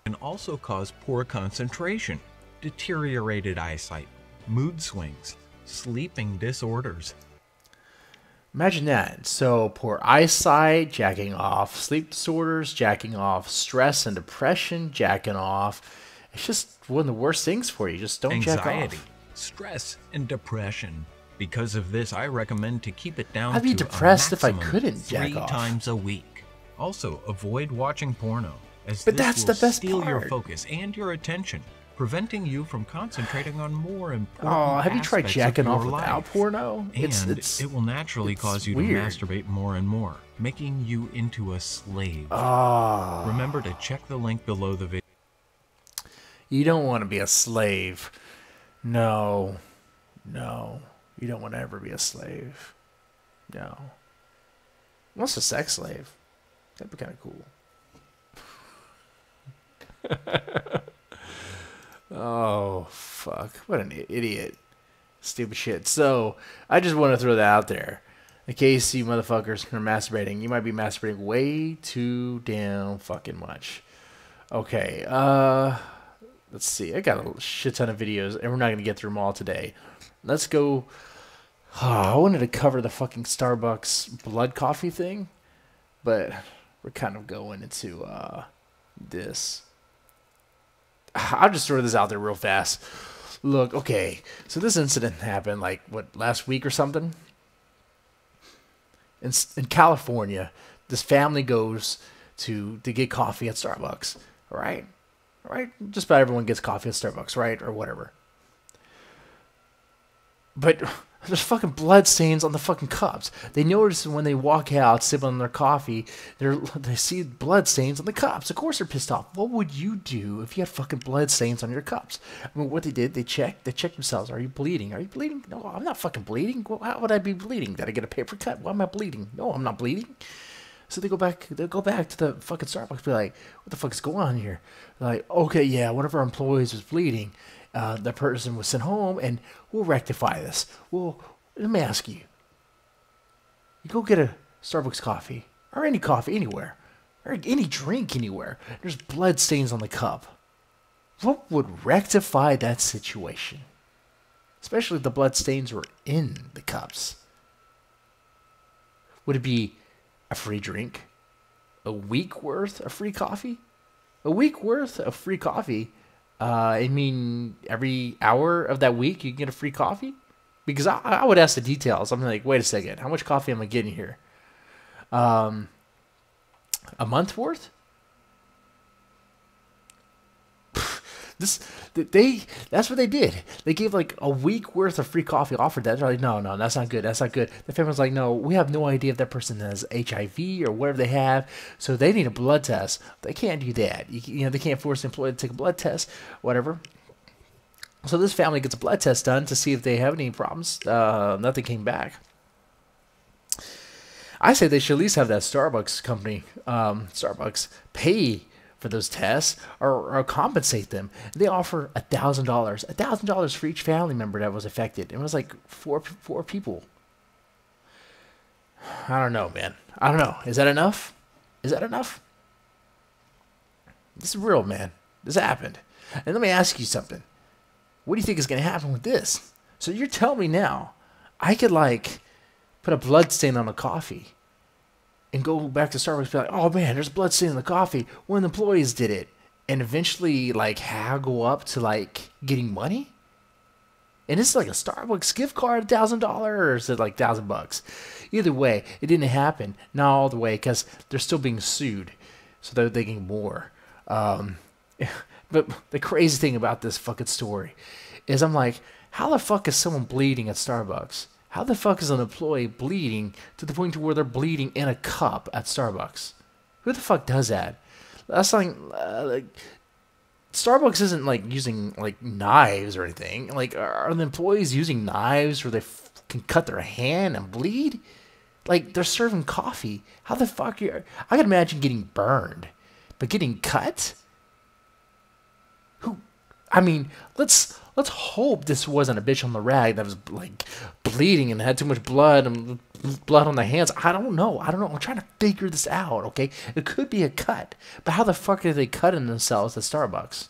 Can also cause poor concentration, deteriorated eyesight, mood swings, sleeping disorders. Imagine that. So poor eyesight, jacking off, sleep disorders, jacking off, stress and depression, jacking off. It's just one of the worst things for you. Just don't jack Anxiety, off. stress, and depression. Because of this, I recommend to keep it down I'd be to depressed a if I maximum couldn't jack 3 off. times a week. Also, avoid watching porno, as But this that's will the best steal your part. focus and your attention, preventing you from concentrating on more important Oh, have you tried aspects jacking of off your without life. porno? And it will naturally it's cause you weird. to masturbate more and more, making you into a slave. Oh, Remember to check the link below the video. you don't want to be a slave. No. No. You don't want to ever be a slave. No. Unless a sex slave. That'd be kind of cool. Oh, fuck. What an idiot. Stupid shit. So, I just want to throw that out there. In case you motherfuckers are masturbating, you might be masturbating way too damn fucking much. Okay, let's see. I got a shit ton of videos, and we're not going to get through them all today. Let's go. I wanted to cover the fucking Starbucks blood coffee thing, but we're kind of going into this. I'll just throw this out there real fast. Look, okay, so this incident happened like, what, last week or something? In California, this family goes to get coffee at Starbucks, all right? All right? Just about everyone gets coffee at Starbucks, right? Or whatever. But there's fucking blood stains on the fucking cups. They notice when they walk out, sipping on their coffee, they see blood stains on the cups. Of course they're pissed off. What would you do if you had fucking blood stains on your cups? I mean, what they did, they checked themselves. Are you bleeding? Are you bleeding? No, I'm not fucking bleeding. Well, how would I be bleeding? Did I get a paper cut? Why am I bleeding? No, I'm not bleeding. So they go back to the fucking Starbucks, be like, what the fuck is going on here? They're like, okay, yeah, one of our employees was bleeding. The person was sent home, and we'll rectify this. Well, let me ask you. You go get a Starbucks coffee, or any coffee anywhere, or any drink anywhere. There's blood stains on the cup. What would rectify that situation? Especially if the blood stains were in the cups. Would it be a free drink? A week worth of free coffee? A week worth of free coffee? I mean, every hour of that week you can get a free coffee? Because I would ask the details. I'm like, wait a second, how much coffee am I getting here? A month worth? That's what they did. They gave like a week worth of free coffee, offered that. They're like, no, that's not good. That's not good. The family's like, no, we have no idea if that person has HIV or whatever they have, so they need a blood test. They can't do that. You know, they can't force the employee to take a blood test, whatever. So this family gets a blood test done to see if they have any problems. Nothing came back. I say they should at least have that Starbucks company, Starbucks, pay for those tests or compensate them. They offer $1,000. $1,000 for each family member that was affected. It was like four people. I don't know, man. I don't know. Is that enough? Is that enough? This is real, man. This happened. And let me ask you something. What do you think is going to happen with this? So you're telling me now, I could like put a blood stain on a coffee and go back to Starbucks and be like, oh man, there's blood stain in the coffee. One of the employees did it. And eventually like haggle up to like getting money? And this is like a Starbucks gift card, $1,000, or is it like $1,000? Either way, it didn't happen. Not all the way, because they're still being sued. So they're thinking more. But the crazy thing about this fucking story is I'm like, how the fuck is someone bleeding at Starbucks? How the fuck is an employee bleeding to the point to where they're bleeding in a cup at Starbucks? Who the fuck does that? That's like Starbucks isn't like using like knives or anything. Like, are the employees using knives where they can cut their hand and bleed? Like, they're serving coffee. How the fuck I can imagine getting burned, but getting cut? I mean, let's hope this wasn't a bitch on the rag that was like bleeding and had too much blood and blood on the hands. I don't know. I'm trying to figure this out, okay? It could be a cut, but how the fuck are they cutting themselves at Starbucks?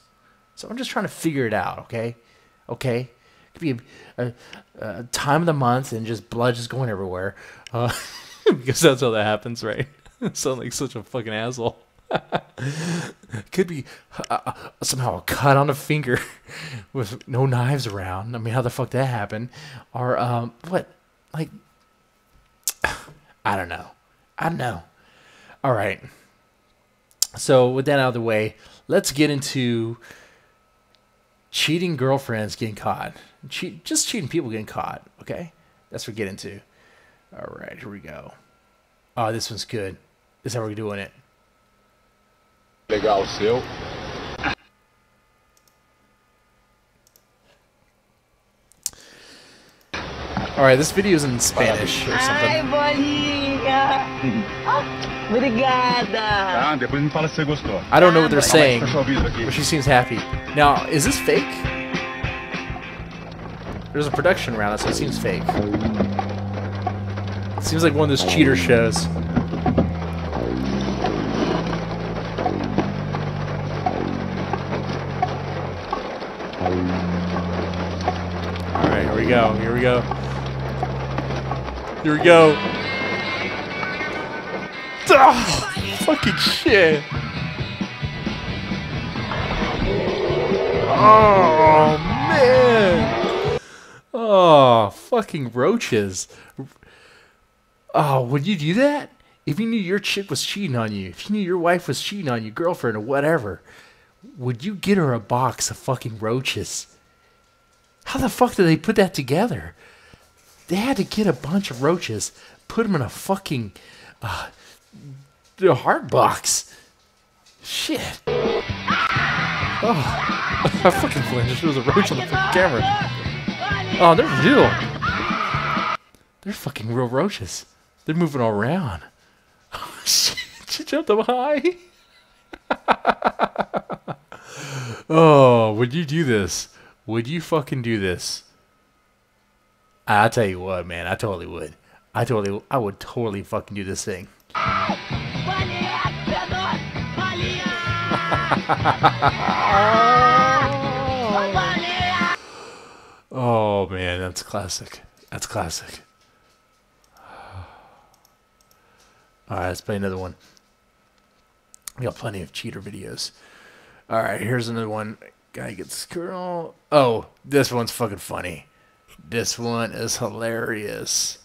So I'm just trying to figure it out, okay? Okay? It could be a time of the month and just blood just going everywhere. Because that's how that happens, right? I sound like such a fucking asshole. Could be somehow a cut on a finger with no knives around. I mean, how the fuck that happened? Or what? Like, I don't know. All right. So with that out of the way, let's get into cheating girlfriends getting caught. Just cheating people getting caught. Okay, that's what we get into. All right, here we go. Oh, this one's good. This is how we're doing it. Legal seu. All right, this video is in Spanish or something. Ai, bolinha! Obrigada! Depois me fala se você gostou. I don't know what they're saying, but she seems happy. Now, is this fake? There's a production around it, so it seems fake. It seems like one of those cheater shows. Alright, here we go. Here we go. Here we go. Oh, fucking shit. Oh, man. Oh, fucking roaches. Oh, would you do that? If you knew your chick was cheating on you, if you knew your wife was cheating on you, girlfriend or whatever, would you get her a box of fucking roaches? How the fuck did they put that together? They had to get a bunch of roaches, put them in a fucking heart box. Shit. Oh, I fucking flinched. There was a roach on the fucking camera. Oh, they're real. They're fucking real roaches. They're moving all around. Oh, shit. She jumped up high. Oh, would you do this? Would you fucking do this? I tell you what, man. I totally would. I would totally fucking do this thing. Oh, man. That's classic. That's classic. Alright, let's play another one. We got plenty of cheater videos. Alright, here's another one. Guy gets girl. Oh, this one's fucking funny. This one is hilarious.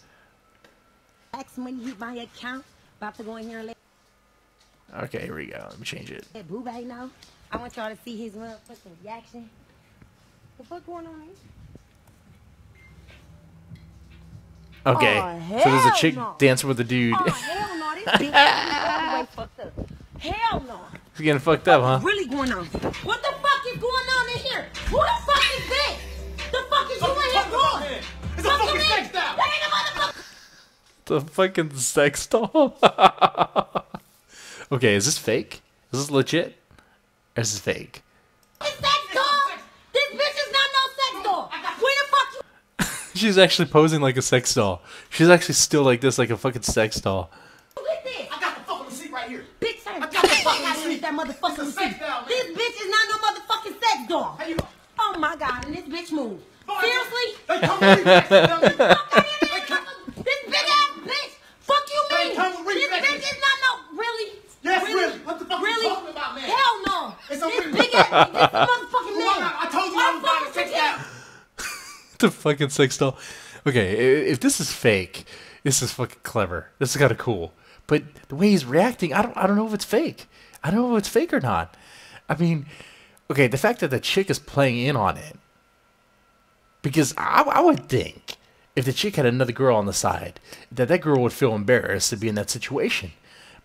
X money hit my account. About to go in here and let Okay, here we go. Let me change it. Boo Bay know. I want y'all to see his motherfucking reaction. The fuck going on here? Okay, Oh, so there's a chick no. dancing with a dude. Oh, hell no. This bitch is all the way fucked up. Hell no. He's getting fucked up, huh? Really going on? What the fuck is going on in here? Who the fuck is this? The fuck is you in here doing? It's a fucking sex doll. That ain't a motherfucker. The fucking sex doll. Okay, is this fake? Is this legit? Or is this fake? It's sex doll. This bitch is not no sex doll. Where the fuck you She's actually posing like a sex doll. She's actually still like this, like a fucking sex doll. with this? I got the fucking receipt right here. Bitch, I got the fucking receipt. that motherfucking receipt. This bitch is not no motherfucking sex doll. Oh my God, and this bitch moved. Seriously? They come with reflex, dummy. This big ass bitch. Fuck you mean? They come with This reflexes. bitch is not no, really? Yes, really. What the fuck Really? are you talking about, man? Hell no. It's This a big ass, this motherfucking man. I told you I was buying a sex doll. The fucking sex doll. Okay, if this is fake, this is fucking clever. This is kind of cool. But the way he's reacting, I don't know if it's fake. I don't know if it's fake or not. I mean, okay, the fact that the chick is playing in on it, because I would think if the chick had another girl on the side, that girl would feel embarrassed to be in that situation.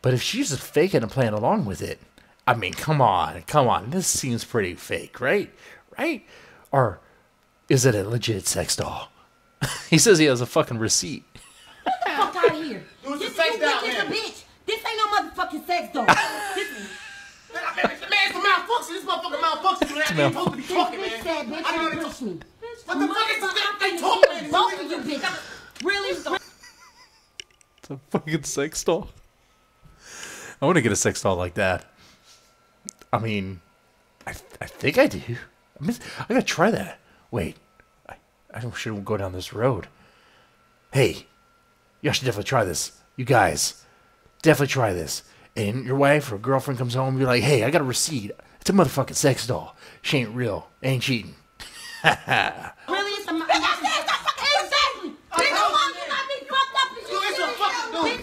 But if she's just faking and playing along with it, I mean, come on. This seems pretty fake, right? Right? Or is it a legit sex doll? He says he has a fucking receipt. Get the fuck out of here. It was a This sex doll, bitch is a man. bitch. This ain't no motherfucking sex doll. Man, it's a malfunction. This motherfucker malfunction. Man, I ain't supposed to be This talking, bitch man. said, bitch, I don't didn't push me. What the fuck is this? They Motherfucker, talking, I'm man. both of you bitches. Really? It's a fucking sex doll. I want to get a sex doll like that. I mean, I think I do. I gotta try that. Wait, I shouldn't go down this road. Hey, y'all should definitely try this. You guys, definitely try this. And your wife or girlfriend comes home and be like, hey, I got a receipt. It's a motherfucking sex doll. She ain't real. Ain't cheating. Really? It's a exactly. This is why you got me fucked up and It's a fucking dude.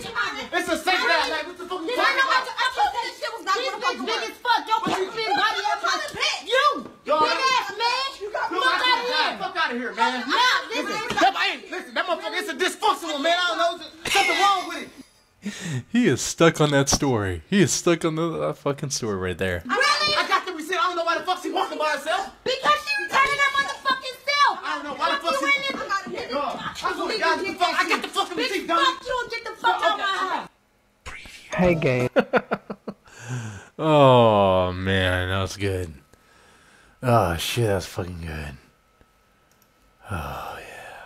It's a sex doll. Like, what the fuck you This ain't talking no about? I thought this shit was not gonna fuck big as fuck. Your big body ass like you. Big ass man. Fuck out of here. Fuck out of here, man. Nah, this ain't. Listen, that motherfucker, it's a dysfunctional, man. I don't know. There's something wrong with it. He is stuck on that story. He is stuck on that fucking story right there. Really? I got the receipt. I don't know why the fuck she walking by herself. Because she returning her motherfucking self. I don't know why the fuck You she... in this? I swear to God, I got the fucking receipt, dummy. Fuck you and get the fuck out my house. Hey, gay. Oh, man, that was good. Oh, shit, that was fucking good. Oh, yeah.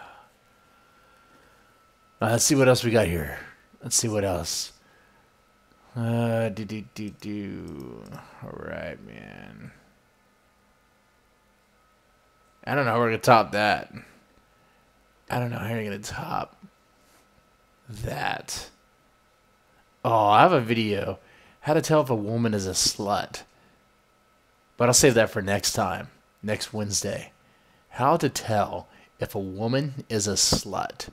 Let's see what else we got here. Let's see what else. Alright, man. I don't know how we're gonna top that. I don't know how you're gonna top that. Oh, I have a video. How to tell if a woman is a slut. But I'll save that for next time. Next Wednesday. How to tell if a woman is a slut.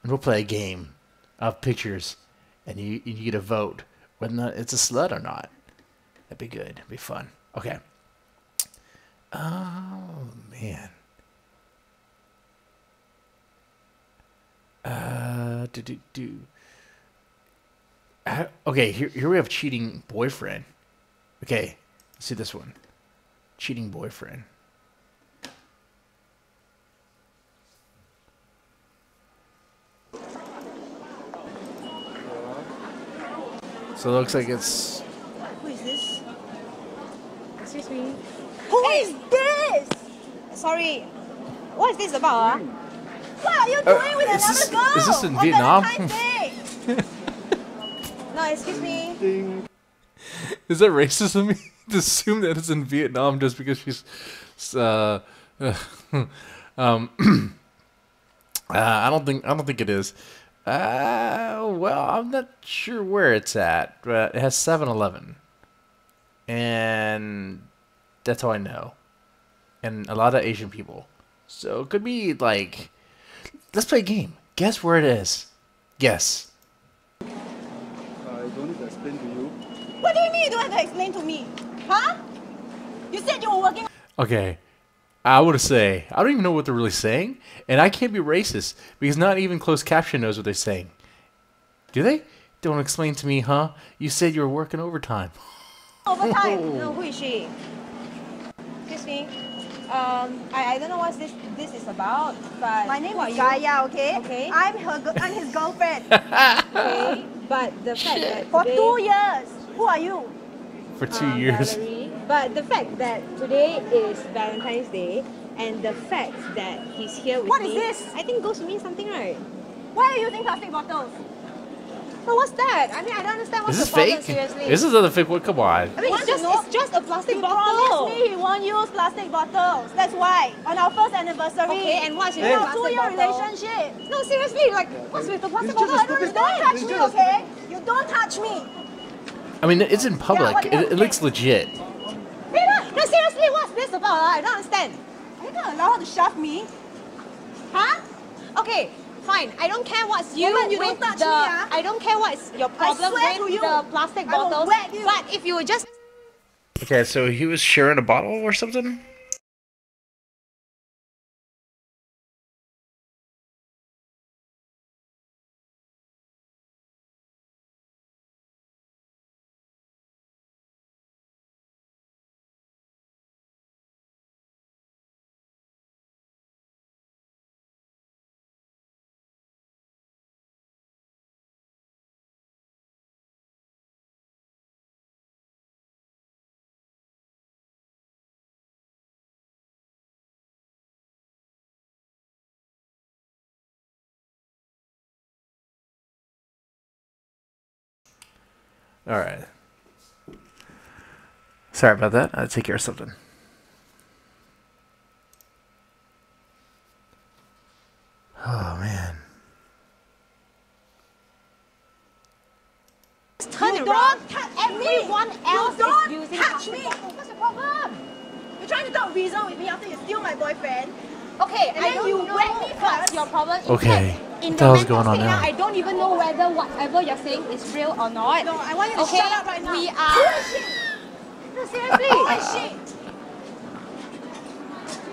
And we'll play a game of pictures. And you get a vote whether or not it's a slut or not. That'd be good. It'd be fun. Okay. Oh, man. Okay, here we have cheating boyfriend. Okay, let's see this one. Cheating boyfriend. So it looks like it's... Who is this? Excuse me. Who is this? Sorry. What is this about? What are you doing with another girl? Is this in Vietnam? No, excuse me. Is that racist of me to assume that it's in Vietnam just because she's... I don't think it is. Well, I'm not sure where it's at, but it has 7-Eleven. And that's how I know. And a lot of Asian people. So it could be like... Let's play a game. Guess where it is. Guess. I don't need to explain to you. What do you mean you don't have to explain to me? Huh? You said you were working... Okay. I would say, I don't even know what they're really saying, and I can't be racist, because not even closed caption knows what they're saying. Do they? Don't explain to me, huh? You said you were working overtime. Overtime? No, who is she? Excuse me. I don't know what this is about, but... My name is Gaia, okay? Okay. I'm his girlfriend. Okay, but the fact that for today, 2 years. Who are you? For 2 years. Valerie. But the fact that today is Valentine's Day, and the fact that he's here with me... What is this? I think goes to mean something, right? Why are you using plastic bottles? So what's that? I mean, I don't understand what's Is this the problem, fake? seriously. This is another fake one. Come on. I mean, it's just a plastic bottle. Promised me he won't use plastic bottles. That's why. On our first anniversary. Okay, and what's with in the our plastic 2-year bottle? relationship. No, seriously, like, what's with the plastic bottle? I don't You understand. don't touch me, okay? You don't touch me. I mean, it's in public. what do you It looks legit. Peter, no, seriously, what's this about? I don't understand. Are you gonna allow her to shove me? Huh? Okay, fine. I don't care what's you Woman, you with don't touch the. me, ah. I don't care what's your problem swear to with you, the plastic I will bottles. whack you. But if you were just Okay, so he was sharing a bottle or something? All right. Sorry about that. I'll take care of something. Oh, man. turn You around, don't touch everyone me. else You don't is using touch plastic me. bottles. What's the problem? You're trying to talk reason with me after you steal my boyfriend. Okay, And I then don't you know whack me what's first. your problem. In Okay, fact, in what the the hell's mental going on state now? I don't even know whether whatever you're saying is real or not. No, I want you to Okay, shut up right now. we Who are. is she? No, seriously. Who is she?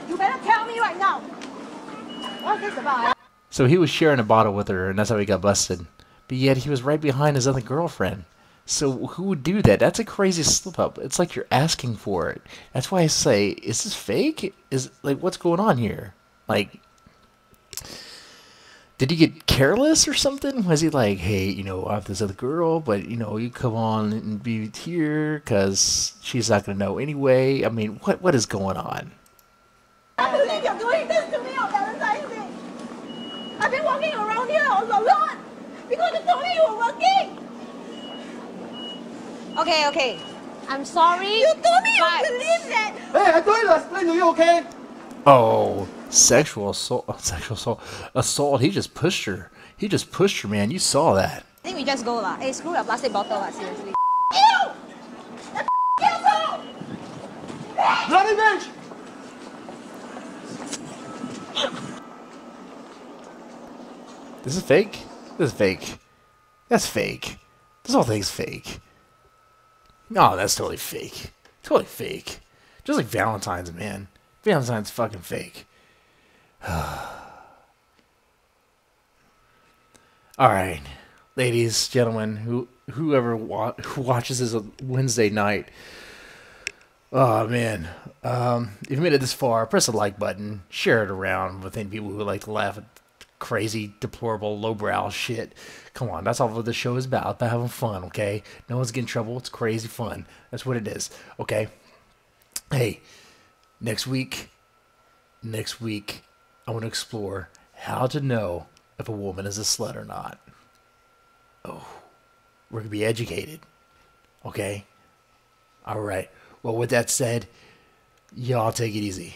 You better tell me right now. What's this about? So he was sharing a bottle with her, and that's how he got busted. But yet he was right behind his other girlfriend. So who would do that? That's a crazy slip up. It's like you're asking for it. That's why I say, is this fake? Is like what's going on here? Like, did he get careless or something? Was he like, hey, you know, I have this other girl, but you know, you come on and be here because she's not gonna know anyway. I mean, what is going on? I believe you're doing this to me on Valentine's Day. I've been walking around here all alone because you told me you were working. Okay. I'm sorry. You told me you but- believe that. Hey, I told you to explain to you, okay? Oh, sexual assault. Assault. He just pushed her. Man. You saw that. I think we just go lah. Hey, screw your plastic bottle lah, seriously. Ew! That asshole! Bloody bench! This is fake. This is fake. That's fake. This whole thing's fake. No, that's totally fake. Totally fake. Just like Valentine's, man. Valentine's fucking fake. All right, ladies, gentlemen, whoever who watches this on Wednesday night. Oh man, if you made it this far, press the like button, share it around with any people who like to laugh at crazy, deplorable, lowbrow shit. Come on, that's all what the show is about having fun, okay? No one's getting in trouble. It's crazy fun. That's what it is, okay? Hey, next week, I want to explore how to know if a woman is a slut or not. Oh, we're going to be educated, okay? All right. Well, with that said, y'all take it easy.